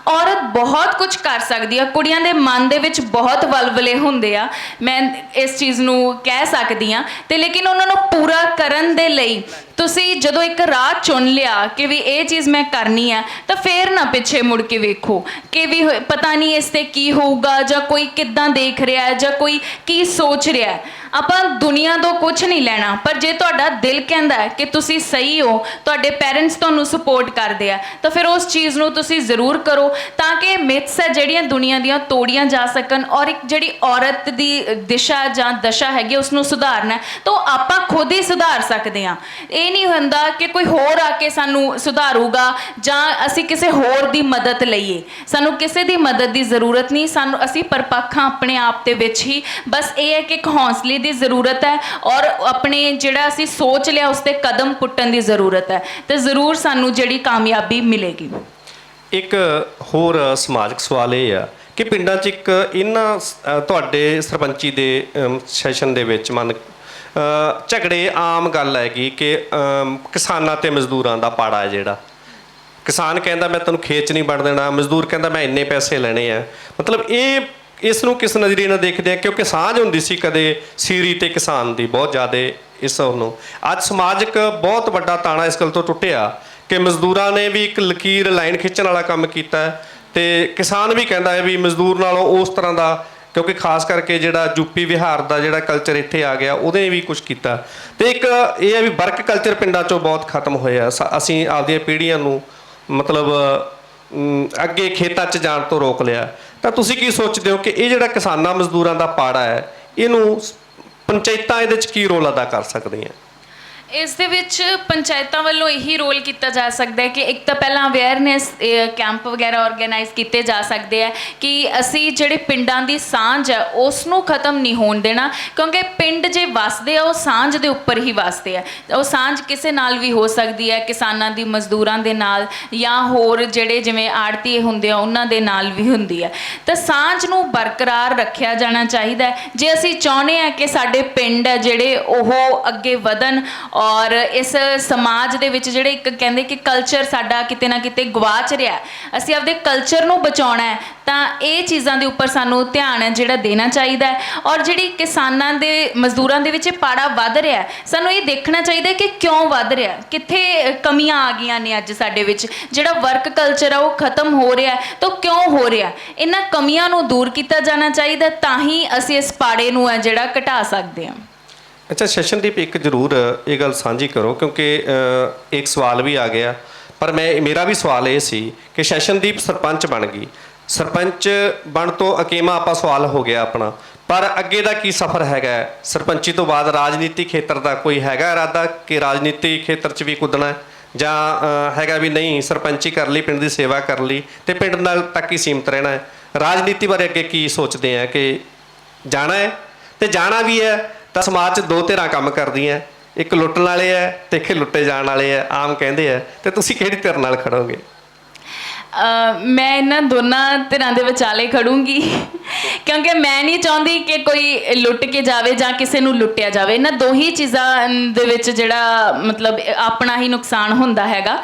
ਔਰਤ ਬਹੁਤ ਕੁਝ ਕਰ ਸਕਦੀ ਆ। ਕੁੜੀਆਂ ਦੇ ਮਨ ਦੇ ਵਿੱਚ ਬਹੁਤ ਵਲਵਲੇ ਹੁੰਦੇ ਆ, ਮੈਂ ਇਸ ਚੀਜ਼ ਨੂੰ ਕਹਿ ਸਕਦੀ ਹਾਂ, ਤੇ ਲੇਕਿਨ ਉਹਨਾਂ ਨੂੰ ਪੂਰਾ ਕਰਨ ਦੇ ਲਈ ਤੁਸੀਂ ਜਦੋਂ ਇੱਕ ਰਾਹ ਚੁਣ ਲਿਆ ਕਿ ਵੀ ਇਹ ਚੀਜ਼ ਮੈਂ ਕਰਨੀ ਹੈ, ਤਾਂ ਫੇਰ ਨਾ ਪਿੱਛੇ ਮੁੜ ਕੇ ਵੇਖੋ ਕਿ ਵੀ ਪਤਾ ਨਹੀਂ ਇਸ 'ਤੇ ਕੀ ਹੋਊਗਾ, ਜਾਂ ਕੋਈ ਕਿੱਦਾਂ ਦੇਖ ਰਿਹਾ, ਜਾਂ ਕੋਈ ਕੀ ਸੋਚ ਰਿਹਾ। ਆਪਾਂ ਦੁਨੀਆ ਤੋਂ ਕੁਝ ਨਹੀਂ ਲੈਣਾ, ਪਰ ਜੇ ਤੁਹਾਡਾ ਦਿਲ ਕਹਿੰਦਾ ਹੈ ਕਿ ਤੁਸੀਂ ਸਹੀ ਹੋ, ਤੁਹਾਡੇ ਪੈਰੈਂਟਸ ਤੁਹਾਨੂੰ ਸਪੋਰਟ ਕਰਦੇ ਆ, ਤਾਂ ਫਿਰ ਉਸ ਚੀਜ਼ ਨੂੰ ਤੁਸੀਂ ਜ਼ਰੂਰ ਕਰੋ, ਤਾਂ ਕਿ ਮਿਥਸ ਹੈ ਜਿਹੜੀਆਂ ਦੁਨੀਆ ਦੀਆਂ ਤੋੜੀਆਂ ਜਾ ਸਕਣ, ਔਰ ਇੱਕ ਜਿਹੜੀ ਔਰਤ ਦੀ ਦਿਸ਼ਾ ਜਾਂ ਦਸ਼ਾ ਹੈਗੀ ਉਸ ਨੂੰ ਸੁਧਾਰਨਾ, ਤਾਂ ਆਪਾਂ ਖੁਦ ਹੀ ਸੁਧਾਰ ਸਕਦੇ ਹਾਂ। ਇਹ ਨਹੀਂ ਹੁੰਦਾ ਕਿ ਕੋਈ ਹੋਰ ਆ ਕੇ ਸਾਨੂੰ ਸੁਧਾਰੂਗਾ ਜਾਂ ਅਸੀਂ ਕਿਸੇ ਹੋਰ ਦੀ ਮਦਦ ਲਈਏ। ਸਾਨੂੰ ਕਿਸੇ ਦੀ ਮਦਦ ਦੀ ਜ਼ਰੂਰਤ ਨਹੀਂ, ਸਾਨੂੰ ਅਸੀਂ ਪਰਪੱਖ ਹਾਂ ਆਪਣੇ ਆਪ ਦੇ ਵਿੱਚ ਹੀ। ਬਸ ਇਹ ਹੈ ਕਿ ਇੱਕ ਹੌਸਲੇ ਦੀ ਜ਼ਰੂਰਤ ਹੈ ਔਰ ਆਪਣੇ ਜਿਹੜਾ ਅਸੀਂ ਸੋਚ ਲਿਆ ਉਸ 'ਤੇ ਕਦਮ ਪੁੱਟਣ ਦੀ ਜ਼ਰੂਰਤ ਹੈ, ਤੇ ਜ਼ਰੂਰ ਸਾਨੂੰ ਜਿਹੜੀ ਕਾਮਯਾਬੀ ਮਿਲੇਗੀ। ਇੱਕ ਹੋਰ ਸਮਾਜਿਕ ਸਵਾਲ ਇਹ ਆ ਕਿ ਪਿੰਡਾਂ 'ਚ ਇੱਕ ਇਹਨਾਂ ਤੁਹਾਡੇ ਸਰਪੰਚੀ ਦੇ ਸੈਸ਼ਨ ਦੇ ਵਿੱਚ ਝਗੜੇ ਆਮ ਗੱਲ ਹੈਗੀ ਕਿ ਕਿਸਾਨਾਂ ਤੇ ਮਜ਼ਦੂਰਾਂ ਦਾ ਪਾੜਾ ਹੈ। ਜਿਹੜਾ ਕਿਸਾਨ ਕਹਿੰਦਾ ਮੈਂ ਤੈਨੂੰ ਖੇਤ 'ਚ ਨਹੀਂ ਵੜ ਦੇਣਾ, ਮਜ਼ਦੂਰ ਕਹਿੰਦਾ ਮੈਂ ਇੰਨੇ ਪੈਸੇ ਲੈਣੇ ਆ। ਮਤਲਬ ਇਸ ਨੂੰ ਕਿਸ ਨਜ਼ਰੀਏ ਨਾਲ ਦੇਖਦੇ ਆ? ਕਿਉਂਕਿ ਸਾਂਝ ਹੁੰਦੀ ਸੀ ਕਦੇ ਸੀਰੀ ਤੇ ਕਿਸਾਨ ਦੀ ਬਹੁਤ ਜ਼ਿਆਦਾ, ਇਸ ਨੂੰ ਅੱਜ ਸਮਾਜਿਕ ਬਹੁਤ ਵੱਡਾ ਤਾਣਾ ਇਸ ਗੱਲ ਤੋਂ ਟੁੱਟਿਆ ਕਿ ਮਜ਼ਦੂਰਾਂ ਨੇ ਵੀ ਇੱਕ ਲਕੀਰ ਲਾਈਨ ਖਿੱਚਣ ਵਾਲਾ ਕੰਮ ਕੀਤਾ ਤੇ ਕਿਸਾਨ ਵੀ ਕਹਿੰਦਾ ਹੈ ਵੀ ਮਜ਼ਦੂਰ ਨਾਲੋਂ ਉਸ ਤਰ੍ਹਾਂ ਦਾ, ਕਿਉਂਕਿ ਖਾਸ ਕਰਕੇ ਜਿਹੜਾ ਯੂਪੀ ਬਿਹਾਰ ਦਾ ਜਿਹੜਾ ਕਲਚਰ ਇੱਥੇ ਆ ਗਿਆ ਉਹਦੇ ਵੀ ਕੁਝ ਕੀਤਾ। ਤੇ ਇੱਕ ਇਹ ਹੈ ਵੀ ਵਰਕ ਕਲਚਰ ਪਿੰਡਾਂ 'ਚੋਂ ਬਹੁਤ ਖਤਮ ਹੋਇਆ। ਅਸੀਂ ਆਪਦੀਆਂ ਪੀੜ੍ਹੀਆਂ ਨੂੰ ਮਤਲਬ ਅੱਗੇ ਖੇਤਾਂ 'ਚ ਜਾਣ ਤੋਂ ਰੋਕ ਲਿਆ। ਤਾਂ ਤੁਸੀਂ ਕੀ ਸੋਚਦੇ ਹੋ ਕਿ ਇਹ ਜਿਹੜਾ ਕਿਸਾਨਾਂ ਮਜ਼ਦੂਰਾਂ ਦਾ ਪਾੜਾ ਹੈ, ਇਹਨੂੰ ਪੰਚਾਇਤਾਂ ਇਹਦੇ 'ਚ ਕੀ ਰੋਲ ਅਦਾ ਕਰ ਸਕਦੀਆਂ? ਇਸ ਦੇ ਵਿੱਚ ਪੰਚਾਇਤਾਂ ਵੱਲੋਂ ਇਹੀ ਰੋਲ ਕੀਤਾ ਜਾ ਸਕਦਾ ਹੈ ਕਿ ਇੱਕ ਤਾਂ ਪਹਿਲਾਂ ਅਵੇਅਰਨੈਸ ਕੈਂਪ ਵਗੈਰਾ ਆਰਗੇਨਾਈਜ਼ ਕੀਤੇ ਜਾ ਸਕਦੇ ਆ ਕਿ ਅਸੀਂ ਜਿਹੜੇ ਪਿੰਡਾਂ ਦੀ ਸਾਂਝ ਹੈ ਉਸ ਨੂੰ ਖਤਮ ਨਹੀਂ ਹੋਣ ਦੇਣਾ, ਕਿਉਂਕਿ ਪਿੰਡ ਜੇ ਵਸਦੇ ਆ ਉਹ ਸਾਂਝ ਦੇ ਉੱਪਰ ਹੀ ਵਸਦੇ ਆ। ਉਹ ਸਾਂਝ ਕਿਸੇ ਨਾਲ ਵੀ ਹੋ ਸਕਦੀ ਹੈ, ਕਿਸਾਨਾਂ ਦੀ, ਮਜ਼ਦੂਰਾਂ ਦੇ ਨਾਲ, ਜਾਂ ਹੋਰ ਜਿਹੜੇ ਜਿਵੇਂ ਆੜ੍ਹਤੀਏ ਹੁੰਦੇ ਆ ਉਹਨਾਂ ਦੇ ਨਾਲ ਵੀ ਹੁੰਦੀ ਹੈ। ਤਾਂ ਸਾਂਝ ਨੂੰ ਬਰਕਰਾਰ ਰੱਖਿਆ ਜਾਣਾ ਚਾਹੀਦਾ ਹੈ ਜੇ ਅਸੀਂ ਚਾਹੁੰਦੇ ਹਾਂ ਕਿ ਸਾਡੇ ਪਿੰਡ ਹੈ ਜਿਹੜੇ ਉਹ ਅੱਗੇ ਵਧਣ ਔਰ ਇਸ ਸਮਾਜ ਦੇ ਵਿੱਚ ਜਿਹੜੇ ਇੱਕ ਕਹਿੰਦੇ ਕਿ ਕਲਚਰ ਸਾਡਾ ਕਿਤੇ ਨਾ ਕਿਤੇ ਗਵਾਚ ਰਿਹਾ, ਅਸੀਂ ਆਪਦੇ ਕਲਚਰ ਨੂੰ ਬਚਾਉਣਾ ਹੈ, ਤਾਂ ਇਹ ਚੀਜ਼ਾਂ ਦੇ ਉੱਪਰ ਸਾਨੂੰ ਧਿਆਨ ਹੈ ਜਿਹੜਾ ਦੇਣਾ ਚਾਹੀਦਾ ਹੈ। ਔਰ ਜਿਹੜੀ ਕਿਸਾਨਾਂ ਦੇ ਮਜ਼ਦੂਰਾਂ ਦੇ ਵਿੱਚ ਪਾੜਾ ਵੱਧ ਰਿਹਾ, ਸਾਨੂੰ ਇਹ ਦੇਖਣਾ ਚਾਹੀਦਾ ਕਿ ਕਿਉਂ ਵੱਧ ਰਿਹਾ, ਕਿੱਥੇ ਕਮੀਆਂ ਆ ਗਈਆਂ ਨੇ ਅੱਜ ਸਾਡੇ ਵਿੱਚ। ਜਿਹੜਾ ਵਰਕ ਕਲਚਰ ਆ ਉਹ ਖਤਮ ਹੋ ਰਿਹਾ, ਤਾਂ ਕਿਉਂ ਹੋ ਰਿਹਾ? ਇਹਨਾਂ ਕਮੀਆਂ ਨੂੰ ਦੂਰ ਕੀਤਾ ਜਾਣਾ ਚਾਹੀਦਾ, ਤਾਂ ਹੀ ਅਸੀਂ ਇਸ ਪਾੜੇ ਨੂੰ ਹੈ ਜਿਹੜਾ ਘਟਾ ਸਕਦੇ ਹਾਂ। ਅੱਛਾ ਸ਼ਸ਼ਨਦੀਪ, ਇੱਕ ਜ਼ਰੂਰ ਇਹ ਗੱਲ ਸਾਂਝੀ ਕਰੋ ਕਿਉਂਕਿ ਇੱਕ ਸਵਾਲ ਵੀ ਆ ਗਿਆ, ਪਰ ਮੇਰਾ ਵੀ ਸਵਾਲ ਇਹ ਸੀ ਕਿ ਸ਼ਸ਼ਨਦੀਪ ਸਰਪੰਚ ਬਣ ਗਈ, ਸਰਪੰਚ ਬਣ ਤੋਂ ਅਕੇਮਾ ਆਪਾਂ ਸਵਾਲ ਹੋ ਗਿਆ ਆਪਣਾ, ਪਰ ਅੱਗੇ ਦਾ ਕੀ ਸਫ਼ਰ ਹੈਗਾ? ਸਰਪੰਚੀ ਤੋਂ ਬਾਅਦ ਰਾਜਨੀਤੀ ਖੇਤਰ ਦਾ ਕੋਈ ਹੈਗਾ ਇਰਾਦਾ ਕਿ ਰਾਜਨੀਤੀ ਖੇਤਰ 'ਚ ਵੀ ਕੁੱਦਣਾ ਹੈ, ਜਾਂ ਹੈਗਾ ਵੀ ਨਹੀਂ ਸਰਪੰਚੀ ਕਰ ਲਈ, ਪਿੰਡ ਦੀ ਸੇਵਾ ਕਰ ਲਈ ਤੇ ਪਿੰਡ ਨਾਲ ਤੱਕ ਹੀ ਸੀਮਤ ਰਹਿਣਾ ਹੈ? ਰਾਜਨੀਤੀ ਬਾਰੇ ਅੱਗੇ ਕੀ ਸੋਚਦੇ ਆ ਕਿ ਜਾਣਾ ਹੈ? ਤੇ ਜਾਣਾ ਵੀ ਹੈ ਤਾਂ ਸਮਾਜ 'ਚ ਦੋ ਧਿਰਾਂ ਕੰਮ ਕਰਦੀਆਂ, ਇੱਕ ਲੁੱਟਣ ਵਾਲੇ ਹੈ ਤੇ ਇੱਕ ਲੁੱਟੇ ਜਾਣ ਵਾਲੇ ਹੈ, ਆਮ ਕਹਿੰਦੇ ਆ। ਤੇ ਤੁਸੀਂ ਕਿਹੜੀ ਧਿਰ ਨਾਲ ਖੜੋਗੇ? ਮੈਂ ਇਹਨਾਂ ਦੋਨਾਂ ਧਿਰਾਂ ਦੇ ਵਿਚਾਲੇ ਖੜੂੰਗੀ ਕਿਉਂਕਿ ਮੈਂ ਨਹੀਂ ਚਾਹੁੰਦੀ ਕਿ ਕੋਈ ਲੁੱਟ ਕੇ ਜਾਵੇ ਜਾਂ ਕਿਸੇ ਨੂੰ ਲੁੱਟਿਆ ਜਾਵੇ। ਇਹਨਾਂ ਦੋ ਹੀ ਚੀਜ਼ਾਂ ਦੇ ਵਿੱਚ ਜਿਹੜਾ ਮਤਲਬ ਆਪਣਾ ਹੀ ਨੁਕਸਾਨ ਹੁੰਦਾ ਹੈਗਾ।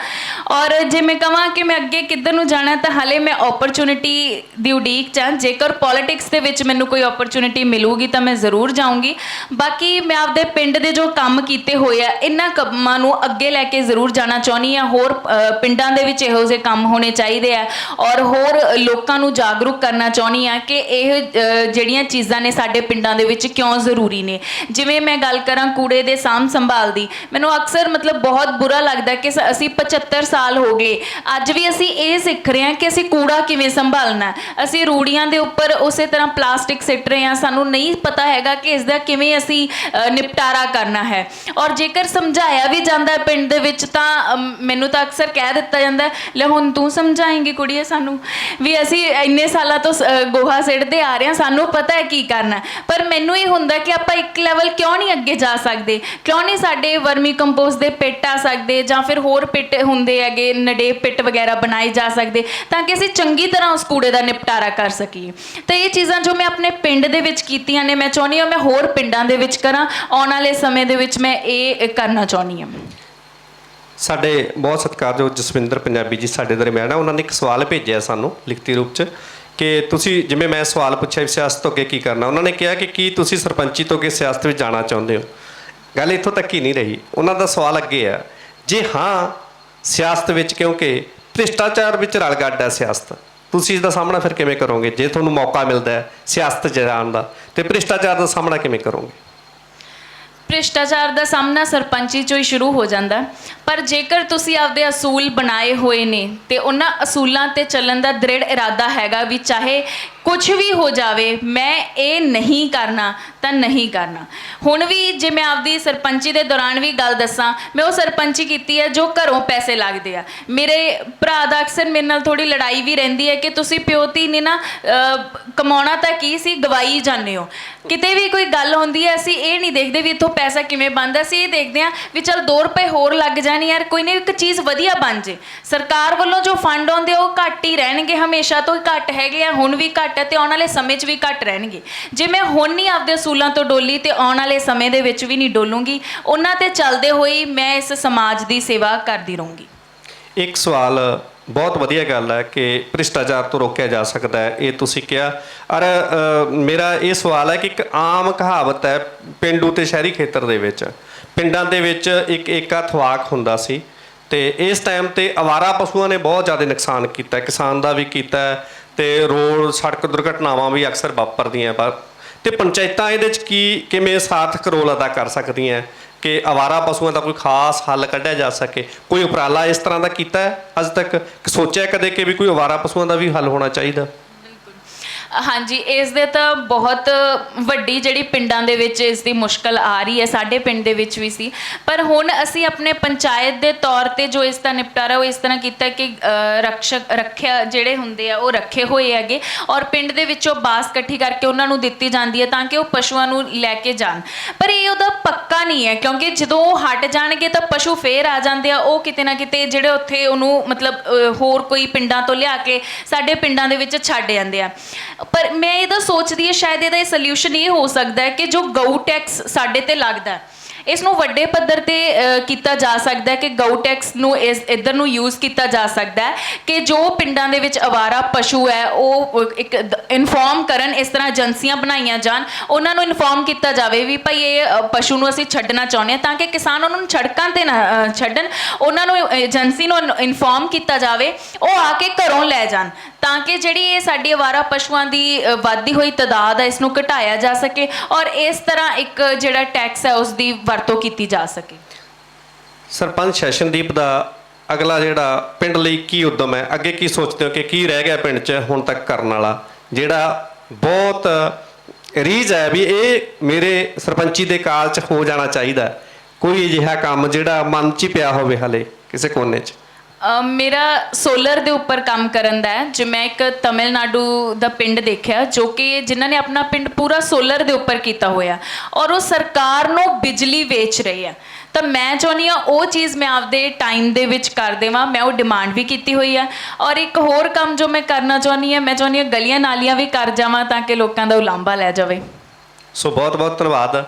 ਔਰ ਜੇ ਮੈਂ ਕਹਾਂ ਕਿ ਮੈਂ ਅੱਗੇ ਕਿੱਧਰ ਨੂੰ ਜਾਣਾ, ਤਾਂ ਹਾਲੇ ਮੈਂ ਓਪਰਚੁਨਿਟੀ ਦੀ ਉਡੀਕ 'ਚ ਹਾਂ। ਜੇਕਰ ਪੋਲੀਟਿਕਸ ਦੇ ਵਿੱਚ ਮੈਨੂੰ ਕੋਈ ਓਪਰਚੁਨਿਟੀ ਮਿਲੂਗੀ ਤਾਂ ਮੈਂ ਜ਼ਰੂਰ ਜਾਊਂਗੀ। ਬਾਕੀ ਮੈਂ ਆਪਦੇ ਪਿੰਡ ਦੇ ਜੋ ਕੰਮ ਕੀਤੇ ਹੋਏ ਆ ਇਹਨਾਂ ਕੰਮਾਂ ਨੂੰ ਅੱਗੇ ਲੈ ਕੇ ਜ਼ਰੂਰ ਜਾਣਾ ਚਾਹੁੰਦੀ ਹਾਂ। ਹੋਰ ਪਿੰਡਾਂ ਦੇ ਵਿੱਚ ਇਹੋ ਜਿਹੇ ਕੰਮ ਹੋਣੇ ਚਾਹੀਦੇ ਆ ਔਰ ਹੋਰ ਲੋਕਾਂ ਨੂੰ ਜਾਗਰੂਕ ਕਰਨਾ ਚਾਹੁੰਦੀ ਹਾਂ ਕਿ ਇਹ ਜਿਹੜੀਆਂ ਚੀਜ਼ਾਂ ਨੇ ਸਾਡੇ ਪਿੰਡਾਂ ਦੇ ਵਿੱਚ ਕਿਉਂ ਜ਼ਰੂਰੀ ਨੇ। ਜਿਵੇਂ ਮੈਂ ਗੱਲ ਕਰਾਂ ਕੂੜੇ ਦੇ ਸਾਂਭ ਸੰਭਾਲ ਦੀ, ਮੈਨੂੰ ਅਕਸਰ ਮਤਲਬ ਬਹੁਤ ਬੁਰਾ ਲੱਗਦਾ ਕਿ ਅਸੀਂ 75 ਸਾਲ ਹੋ ਗਏ, ਅੱਜ ਵੀ ਅਸੀਂ ਇਹ ਸਿੱਖ ਰਹੇ ਹਾਂ ਕਿ ਅਸੀਂ ਕੂੜਾ ਕਿਵੇਂ ਸੰਭਾਲਣਾ। ਅਸੀਂ ਰੂੜੀਆਂ ਦੇ ਉੱਪਰ ਉਸੇ ਤਰ੍ਹਾਂ ਪਲਾਸਟਿਕ ਸਿੱਟ ਰਹੇ ਹਾਂ, ਸਾਨੂੰ ਨਹੀਂ ਪਤਾ ਹੈਗਾ ਕਿ ਇਸ ਦਾ ਕਿਵੇਂ ਅਸੀਂ ਨਿਪਟਾਰਾ ਕਰਨਾ ਹੈ। ਔਰ ਜੇਕਰ ਸਮਝਾਇਆ ਵੀ ਜਾਂਦਾ ਪਿੰਡ ਦੇ ਵਿੱਚ ਤਾਂ ਮੈਨੂੰ ਤਾਂ ਅਕਸਰ ਕਹਿ ਦਿੱਤਾ ਜਾਂਦਾ, ਲੈ ਹੁਣ ਤੂੰ ਸਮਝਾਏਂਗੀ ਕੁੜੀਏ ਸਾਨੂੰ, ਵੀ ਅਸੀਂ ਇੰਨੇ ਸਾਲਾਂ ਤੋਂ ਗੋਹਾ ਸਿੱਟਦੇ ਆ ਰਹੇ ਹਾਂ, ਸਾਨੂੰ ਪਤਾ ਹੈ ਕੀ ਕਰਨਾ। ਪਰ ਮੈਨੂੰ ਇਹ ਹੁੰਦਾ ਕਿ ਆਪਾਂ ਇੱਕ ਲੈਵਲ ਕਿਉਂ ਨਹੀਂ ਅੱਗੇ ਜਾ ਸਕਦੇ, ਕਿਉਂ ਨਹੀਂ ਸਾਡੇ ਵਰਮੀ ਕੰਪੋਸਟ ਦੇ ਪਿੱਟ ਆ ਸਕਦੇ ਜਾਂ ਫਿਰ ਹੋਰ ਪਿੱਟ ਹੁੰਦੇ ਹੈਗੇ ਨਡੇ ਪਿੱਟ ਵਗੈਰਾ ਬਣਾਏ ਜਾ ਸਕਦੇ ਤਾਂ ਕਿ ਅਸੀਂ ਚੰਗੀ ਤਰ੍ਹਾਂ ਉਸ ਕੂੜੇ ਦਾ ਨਿਪਟਾਰਾ ਕਰ ਸਕੀਏ। ਤਾਂ ਇਹ ਚੀਜ਼ਾਂ ਜੋ ਮੈਂ ਆਪਣੇ ਪਿੰਡ ਦੇ ਵਿੱਚ ਕੀਤੀਆਂ ਨੇ, ਮੈਂ ਚਾਹੁੰਦੀ ਹਾਂ ਮੈਂ ਹੋਰ ਪਿੰਡਾਂ ਦੇ ਵਿੱਚ ਕਰਾਂ। ਆਉਣ ਵਾਲੇ ਸਮੇਂ ਦੇ ਵਿੱਚ ਮੈਂ ਇਹ ਕਰਨਾ ਚਾਹੁੰਦੀ ਹਾਂ। ਸਾਡੇ ਬਹੁਤ ਸਤਿਕਾਰਯੋਗ ਜਸਵਿੰਦਰ ਪੰਜਾਬੀ ਜੀ ਸਾਡੇ ਦਰਮਿਆਨ ਆ, ਉਹਨਾਂ ਨੇ ਇੱਕ ਸਵਾਲ ਭੇਜਿਆ ਸਾਨੂੰ ਲਿਖਤੀ ਰੂਪ 'ਚ ਕਿ ਤੁਸੀਂ, ਜਿਵੇਂ ਮੈਂ ਸਵਾਲ ਪੁੱਛਿਆ ਸਿਆਸਤ ਤੋਂ ਅੱਗੇ ਕੀ ਕਰਨਾ, ਉਹਨਾਂ ਨੇ ਕਿਹਾ ਕਿ ਕੀ ਤੁਸੀਂ ਸਰਪੰਚੀ ਤੋਂ ਅੱਗੇ ਸਿਆਸਤ ਵਿੱਚ ਜਾਣਾ ਚਾਹੁੰਦੇ ਹੋ? ਗੱਲ ਇੱਥੋਂ ਤੱਕ ਹੀ ਨਹੀਂ ਰਹੀ, ਉਹਨਾਂ ਦਾ ਸਵਾਲ ਅੱਗੇ ਆ, ਜੇ ਹਾਂ ਸਿਆਸਤ ਵਿੱਚ, ਕਿਉਂਕਿ ਭ੍ਰਿਸ਼ਟਾਚਾਰ ਵਿੱਚ ਰਲ ਗੱਡ ਹੈ ਸਿਆਸਤ, ਤੁਸੀਂ ਇਸ ਦਾ ਸਾਹਮਣਾ ਫਿਰ ਕਿਵੇਂ ਕਰੋਗੇ ਜੇ ਤੁਹਾਨੂੰ ਮੌਕਾ ਮਿਲਦਾ ਹੈ ਸਿਆਸਤ 'ਚ ਜਾਣ ਦਾ, ਤੇ ਭ੍ਰਿਸ਼ਟਾਚਾਰ ਦਾ ਸਾਹਮਣਾ ਕਿਵੇਂ ਕਰੋਗੇ? ਭ੍ਰਿਸ਼ਟਾਚਾਰ ਦਾ ਸਾਹਮਣਾ ਸਰਪੰਚੀ 'ਚੋਂ ਹੀ ਸ਼ੁਰੂ ਹੋ ਜਾਂਦਾ, ਪਰ ਜੇਕਰ ਤੁਸੀਂ ਆਪਦੇ ਅਸੂਲ ਬਣਾਏ ਹੋਏ ਨੇ ਤੇ ਉਹਨਾਂ ਅਸੂਲਾਂ 'ਤੇ ਚੱਲਣ ਦਾ ਦ੍ਰਿੜ ਇਰਾਦਾ ਹੈਗਾ ਵੀ ਚਾਹੇ ਕੁਝ ਵੀ ਹੋ ਜਾਵੇ ਮੈਂ ਇਹ ਨਹੀਂ ਕਰਨਾ ਤਾਂ ਨਹੀਂ ਕਰਨਾ। ਹੁਣ ਵੀ ਜੇ ਮੈਂ ਆਪਦੀ ਸਰਪੰਚੀ ਦੇ ਦੌਰਾਨ ਵੀ ਗੱਲ ਦੱਸਾਂ, ਮੈਂ ਉਹ ਸਰਪੰਚੀ ਕੀਤੀ ਹੈ ਜੋ ਘਰੋਂ ਪੈਸੇ ਲੱਗਦੇ ਆ। ਮੇਰੇ ਭਰਾ ਦਾ ਅਕਸਰ ਮੇਰੇ ਨਾਲ ਥੋੜੀ ਲੜਾਈ ਵੀ ਰਹਿੰਦੀ ਹੈ ਕਿ ਤੁਸੀਂ ਪਿਓ ਧੀ ਨੇ ਨਾ ਕਮਾਉਣਾ ਤਾਂ ਕੀ ਸੀ, ਗਵਾਈ ਜਾਂਦੇ ਹੋ। ਕਿਤੇ ਵੀ ਕੋਈ ਗੱਲ ਹੁੰਦੀ ਹੈ ਅਸੀਂ ਇਹ ਨਹੀਂ ਦੇਖਦੇ ਵੀ ਇੱਥੋਂ ਪੈਸਾ ਕਿਵੇਂ ਬਣਦਾ, ਅਸੀਂ ਇਹ ਦੇਖਦੇ ਹਾਂ ਵੀ ਚੱਲ 2 ਰੁਪਏ ਹੋਰ ਲੱਗ ਜਾਣ ਯਾਰ, ਕੋਈ ਨਾ ਇੱਕ ਚੀਜ਼ ਵਧੀਆ ਬਣ ਜੇ। ਸਰਕਾਰ ਵੱਲੋਂ ਜੋ ਫੰਡ ਆਉਂਦੇ ਉਹ ਘੱਟ ਹੀ ਰਹਿਣਗੇ, ਹਮੇਸ਼ਾ ਤੋਂ ਹੀ ਘੱਟ ਹੈਗੇ ਆ, ਹੁਣ ਵੀ ਘੱਟ ਹੈ ਤੇ ਆਉਣ ਵਾਲੇ ਸਮੇਂ 'ਚ ਵੀ ਘੱਟ ਰਹਿਣਗੇ। ਜੇ ਮੈਂ ਹੁਣ ਨਹੀਂ ਆਪਦੇ ਅਸੂਲਾਂ ਤੋਂ ਡੋਲੀ ਤੇ ਆਉਣ ਵਾਲੇ ਸਮੇਂ ਦੇ ਵਿੱਚ ਵੀ ਨਹੀਂ ਡੋਲੂੰਗੀ। ਉਹਨਾਂ ਤੇ ਚੱਲਦੇ ਹੋਏ ਮੈਂ ਇਸ ਸਮਾਜ ਦੀ ਸੇਵਾ ਕਰਦੀ ਰਹੂੰਗੀ। ਇੱਕ ਸਵਾਲ, ਬਹੁਤ ਵਧੀਆ ਗੱਲ ਹੈ ਕਿ ਭ੍ਰਿਸ਼ਟਾਚਾਰ ਤੋਂ ਰੋਕਿਆ ਜਾ ਸਕਦਾ ਹੈ, ਇਹ ਤੁਸੀਂ ਕਿਹਾ। ਔਰ ਮੇਰਾ ਇਹ ਸਵਾਲ ਹੈ ਕਿ ਇੱਕ ਆਮ ਕਹਾਵਤ ਹੈ ਪੇਂਡੂ ਤੇ ਸ਼ਹਿਰੀ ਖੇਤਰ ਦੇ ਵਿੱਚ, ਪਿੰਡਾਂ ਦੇ ਵਿੱਚ ਇੱਕ ਏਕਾ ਥਵਾਕ ਹੁੰਦਾ ਸੀ ਤੇ ਇਸ ਟਾਈਮ ਤੇ ਅਵਾਰਾ ਪਸ਼ੂਆਂ ਨੇ ਬਹੁਤ ਜ਼ਿਆਦਾ ਨੁਕਸਾਨ ਕੀਤਾ, ਕਿਸਾਨ ਦਾ ਵੀ ਕੀਤਾ ਤੇ ਰੋਡ ਸੜਕ ਦੁਰਘਟਨਾਵਾਂ ਵੀ ਅਕਸਰ ਵਾਪਰਦੀਆਂ। ਪਰ ਤੇ ਪੰਚਾਇਤਾਂ ਇਹਦੇ 'ਚ ਕਿਵੇਂ ਸਾਰਥਕ ਰੋਲ ਅਦਾ ਕਰ ਸਕਦੀਆਂ ਕਿ ਅਵਾਰਾ ਪਸ਼ੂਆਂ ਦਾ ਕੋਈ ਖਾਸ ਹੱਲ ਕੱਢਿਆ ਜਾ ਸਕੇ? ਕੋਈ ਉਪਰਾਲਾ ਇਸ ਤਰ੍ਹਾਂ ਦਾ ਕੀਤਾ ਹੈ ਅੱਜ ਤੱਕ? ਸੋਚਿਆ ਕਦੇ ਕਿ ਵੀ ਕੋਈ ਅਵਾਰਾ ਪਸ਼ੂਆਂ ਦਾ ਵੀ ਹੱਲ ਹੋਣਾ ਚਾਹੀਦਾ? ਹਾਂਜੀ, ਇਸ ਦੇ ਤਾਂ ਬਹੁਤ ਵੱਡੀ ਜਿਹੜੀ ਪਿੰਡਾਂ ਦੇ ਵਿੱਚ ਇਸ ਦੀ ਮੁਸ਼ਕਲ ਆ ਰਹੀ ਹੈ, ਸਾਡੇ ਪਿੰਡ ਦੇ ਵਿੱਚ ਵੀ ਸੀ। ਪਰ ਹੁਣ ਅਸੀਂ ਆਪਣੇ ਪੰਚਾਇਤ ਦੇ ਤੌਰ ਤੇ ਜੋ ਇਸ ਦਾ ਨਿਪਟਾਰਾ ਉਹ ਇਸ ਤਰ੍ਹਾਂ ਕੀਤਾ ਕਿ ਰੱਖਿਆ ਜਿਹੜੇ ਹੁੰਦੇ ਆ ਉਹ ਰੱਖੇ ਹੋਏ ਹੈਗੇ ਔਰ ਪਿੰਡ ਦੇ ਵਿੱਚੋਂ ਬਾਸ ਇਕੱਠੀ ਕਰਕੇ ਉਹਨਾਂ ਨੂੰ ਦਿੱਤੀ ਜਾਂਦੀ ਹੈ ਤਾਂ ਕਿ ਉਹ ਪਸ਼ੂਆਂ ਨੂੰ ਲੈ ਕੇ ਜਾਣ। ਪਰ ਇਹ ਉਹਦਾ ਪੱਕਾ ਨਹੀਂ ਹੈ ਕਿਉਂਕਿ ਜਦੋਂ ਉਹ ਹਟ ਜਾਣਗੇ ਤਾਂ ਪਸ਼ੂ ਫੇਰ ਆ ਜਾਂਦੇ ਆ, ਉਹ ਕਿਤੇ ਨਾ ਕਿਤੇ ਜਿਹੜੇ ਉੱਥੇ ਉਹਨੂੰ ਮਤਲਬ ਹੋਰ ਕੋਈ ਪਿੰਡਾਂ ਤੋਂ ਲਿਆ ਕੇ ਸਾਡੇ ਪਿੰਡਾਂ ਦੇ ਵਿੱਚ ਛੱਡ ਜਾਂਦੇ ਆ। ਪਰ ਮੈਂ ਇਹਦਾ ਸੋਚਦੀ ਹਾਂ ਸ਼ਾਇਦ ਇਹਦਾ ਸੋਲਿਊਸ਼ਨ ਇਹ ਹੋ ਸਕਦਾ ਹੈ ਕਿ ਜੋ ਗਊ ਟੈਕਸ ਸਾਡੇ ਤੇ ਲੱਗਦਾ ਇਸ ਨੂੰ ਵੱਡੇ ਪੱਧਰ ਤੇ ਕੀਤਾ ਜਾ ਸਕਦਾ ਹੈ ਕਿ ਗਊ ਟੈਕਸ ਨੂੰ ਇੱਧਰ ਨੂੰ ਯੂਜ਼ ਕੀਤਾ ਜਾ ਸਕਦਾ ਹੈ ਕਿ ਜੋ ਪਿੰਡਾਂ ਦੇ ਵਿੱਚ ਅਵਾਰਾ ਪਸ਼ੂ ਹੈ ਉਹ ਇੱਕ ਇਨਫੋਰਮ ਕਰਨ, ਇਸ ਤਰ੍ਹਾਂ ਏਜੰਸੀਆਂ ਬਣਾਈਆਂ ਜਾਣ, ਉਹਨਾਂ ਨੂੰ ਇਨਫੋਰਮ ਕੀਤਾ ਜਾਵੇ ਵੀ ਭਾਈ ਇਹ ਪਸ਼ੂ ਨੂੰ ਅਸੀਂ ਛੱਡਣਾ ਚਾਹੁੰਦੇ ਹਾਂ ਤਾਂ ਕਿ ਕਿਸਾਨ ਉਹਨਾਂ ਨੂੰ ਸੜਕਾਂ ਤੇ ਨਾ ਛੱਡਣ, ਉਹਨਾਂ ਨੂੰ ਏਜੰਸੀ ਨੂੰ ਇਨਫੋਰਮ ਕੀਤਾ ਜਾਵੇ, ਉਹ ਆ ਕੇ ਘਰੋਂ ਲੈ ਜਾਣ ਤਾਂ ਕਿ ਜਿਹੜੀ ਇਹ ਸਾਡੀ ਅਵਾਰਾ ਪਸ਼ੂਆਂ ਦੀ ਵੱਧਦੀ ਹੋਈ ਤਾਦਾਦ ਹੈ ਇਸ ਨੂੰ ਘਟਾਇਆ ਜਾ ਸਕੇ ਔਰ ਇਸ ਤਰ੍ਹਾਂ ਇੱਕ ਜਿਹੜਾ ਟੈਕਸ ਹੈ ਉਸ ਦੀ ਵਰਤੋਂ ਕੀਤੀ ਜਾ ਸਕੇ। ਸਰਪੰਚ ਸੈਸ਼ਨਦੀਪ ਦਾ ਅਗਲਾ ਜਿਹੜਾ ਪਿੰਡ ਲਈ ਕੀ ਉਦਮ ਹੈ? ਅੱਗੇ ਕੀ ਸੋਚਦੇ ਹੋ ਕਿ ਕੀ ਰਹਿ ਗਿਆ ਪਿੰਡ 'ਚ ਹੁਣ ਤੱਕ ਕਰਨ ਵਾਲਾ, ਜਿਹੜਾ ਬਹੁਤ ਰੀਝ ਹੈ ਵੀ ਇਹ ਮੇਰੇ ਸਰਪੰਚੀ ਦੇ ਕਾਲ 'ਚ ਹੋ ਜਾਣਾ ਚਾਹੀਦਾ? ਕੋਈ ਅਜਿਹਾ ਕੰਮ ਜਿਹੜਾ ਮਨ 'ਚ ਹੀ ਪਿਆ ਹੋਵੇ ਹਾਲੇ ਕਿਸੇ ਕੋਨੇ 'ਚ? ਮੇਰਾ ਸੋਲਰ ਦੇ ਉੱਪਰ ਕੰਮ ਕਰਨ ਦਾ ਹੈ। ਜੇ ਮੈਂ ਇੱਕ ਤਮਿਲਨਾਡੂ ਦਾ ਪਿੰਡ ਦੇਖਿਆ ਜੋ ਕਿ ਜਿਨ੍ਹਾਂ ਨੇ ਆਪਣਾ ਪਿੰਡ ਪੂਰਾ ਸੋਲਰ ਦੇ ਉੱਪਰ ਕੀਤਾ ਹੋਇਆ ਔਰ ਉਹ ਸਰਕਾਰ ਨੂੰ ਬਿਜਲੀ ਵੇਚ ਰਹੇ ਆ, ਤਾਂ ਮੈਂ ਚਾਹੁੰਦੀ ਹਾਂ ਉਹ ਚੀਜ਼ ਮੈਂ ਆਪਦੇ ਟਾਈਮ ਦੇ ਵਿੱਚ ਕਰ ਦੇਵਾਂ। ਮੈਂ ਉਹ ਡਿਮਾਂਡ ਵੀ ਕੀਤੀ ਹੋਈ ਆ ਔਰ ਇੱਕ ਹੋਰ ਕੰਮ ਜੋ ਮੈਂ ਕਰਨਾ ਚਾਹੁੰਦੀ ਹਾਂ, ਮੈਂ ਚਾਹੁੰਦੀ ਹਾਂ ਗਲੀਆਂ ਨਾਲੀਆਂ ਵੀ ਕਰ ਜਾਵਾਂ ਤਾਂ ਕਿ ਲੋਕਾਂ ਦਾ ਉਲਾਂਭਾ ਲੈ ਜਾਵੇ। ਸੋ ਬਹੁਤ ਬਹੁਤ ਧੰਨਵਾਦ।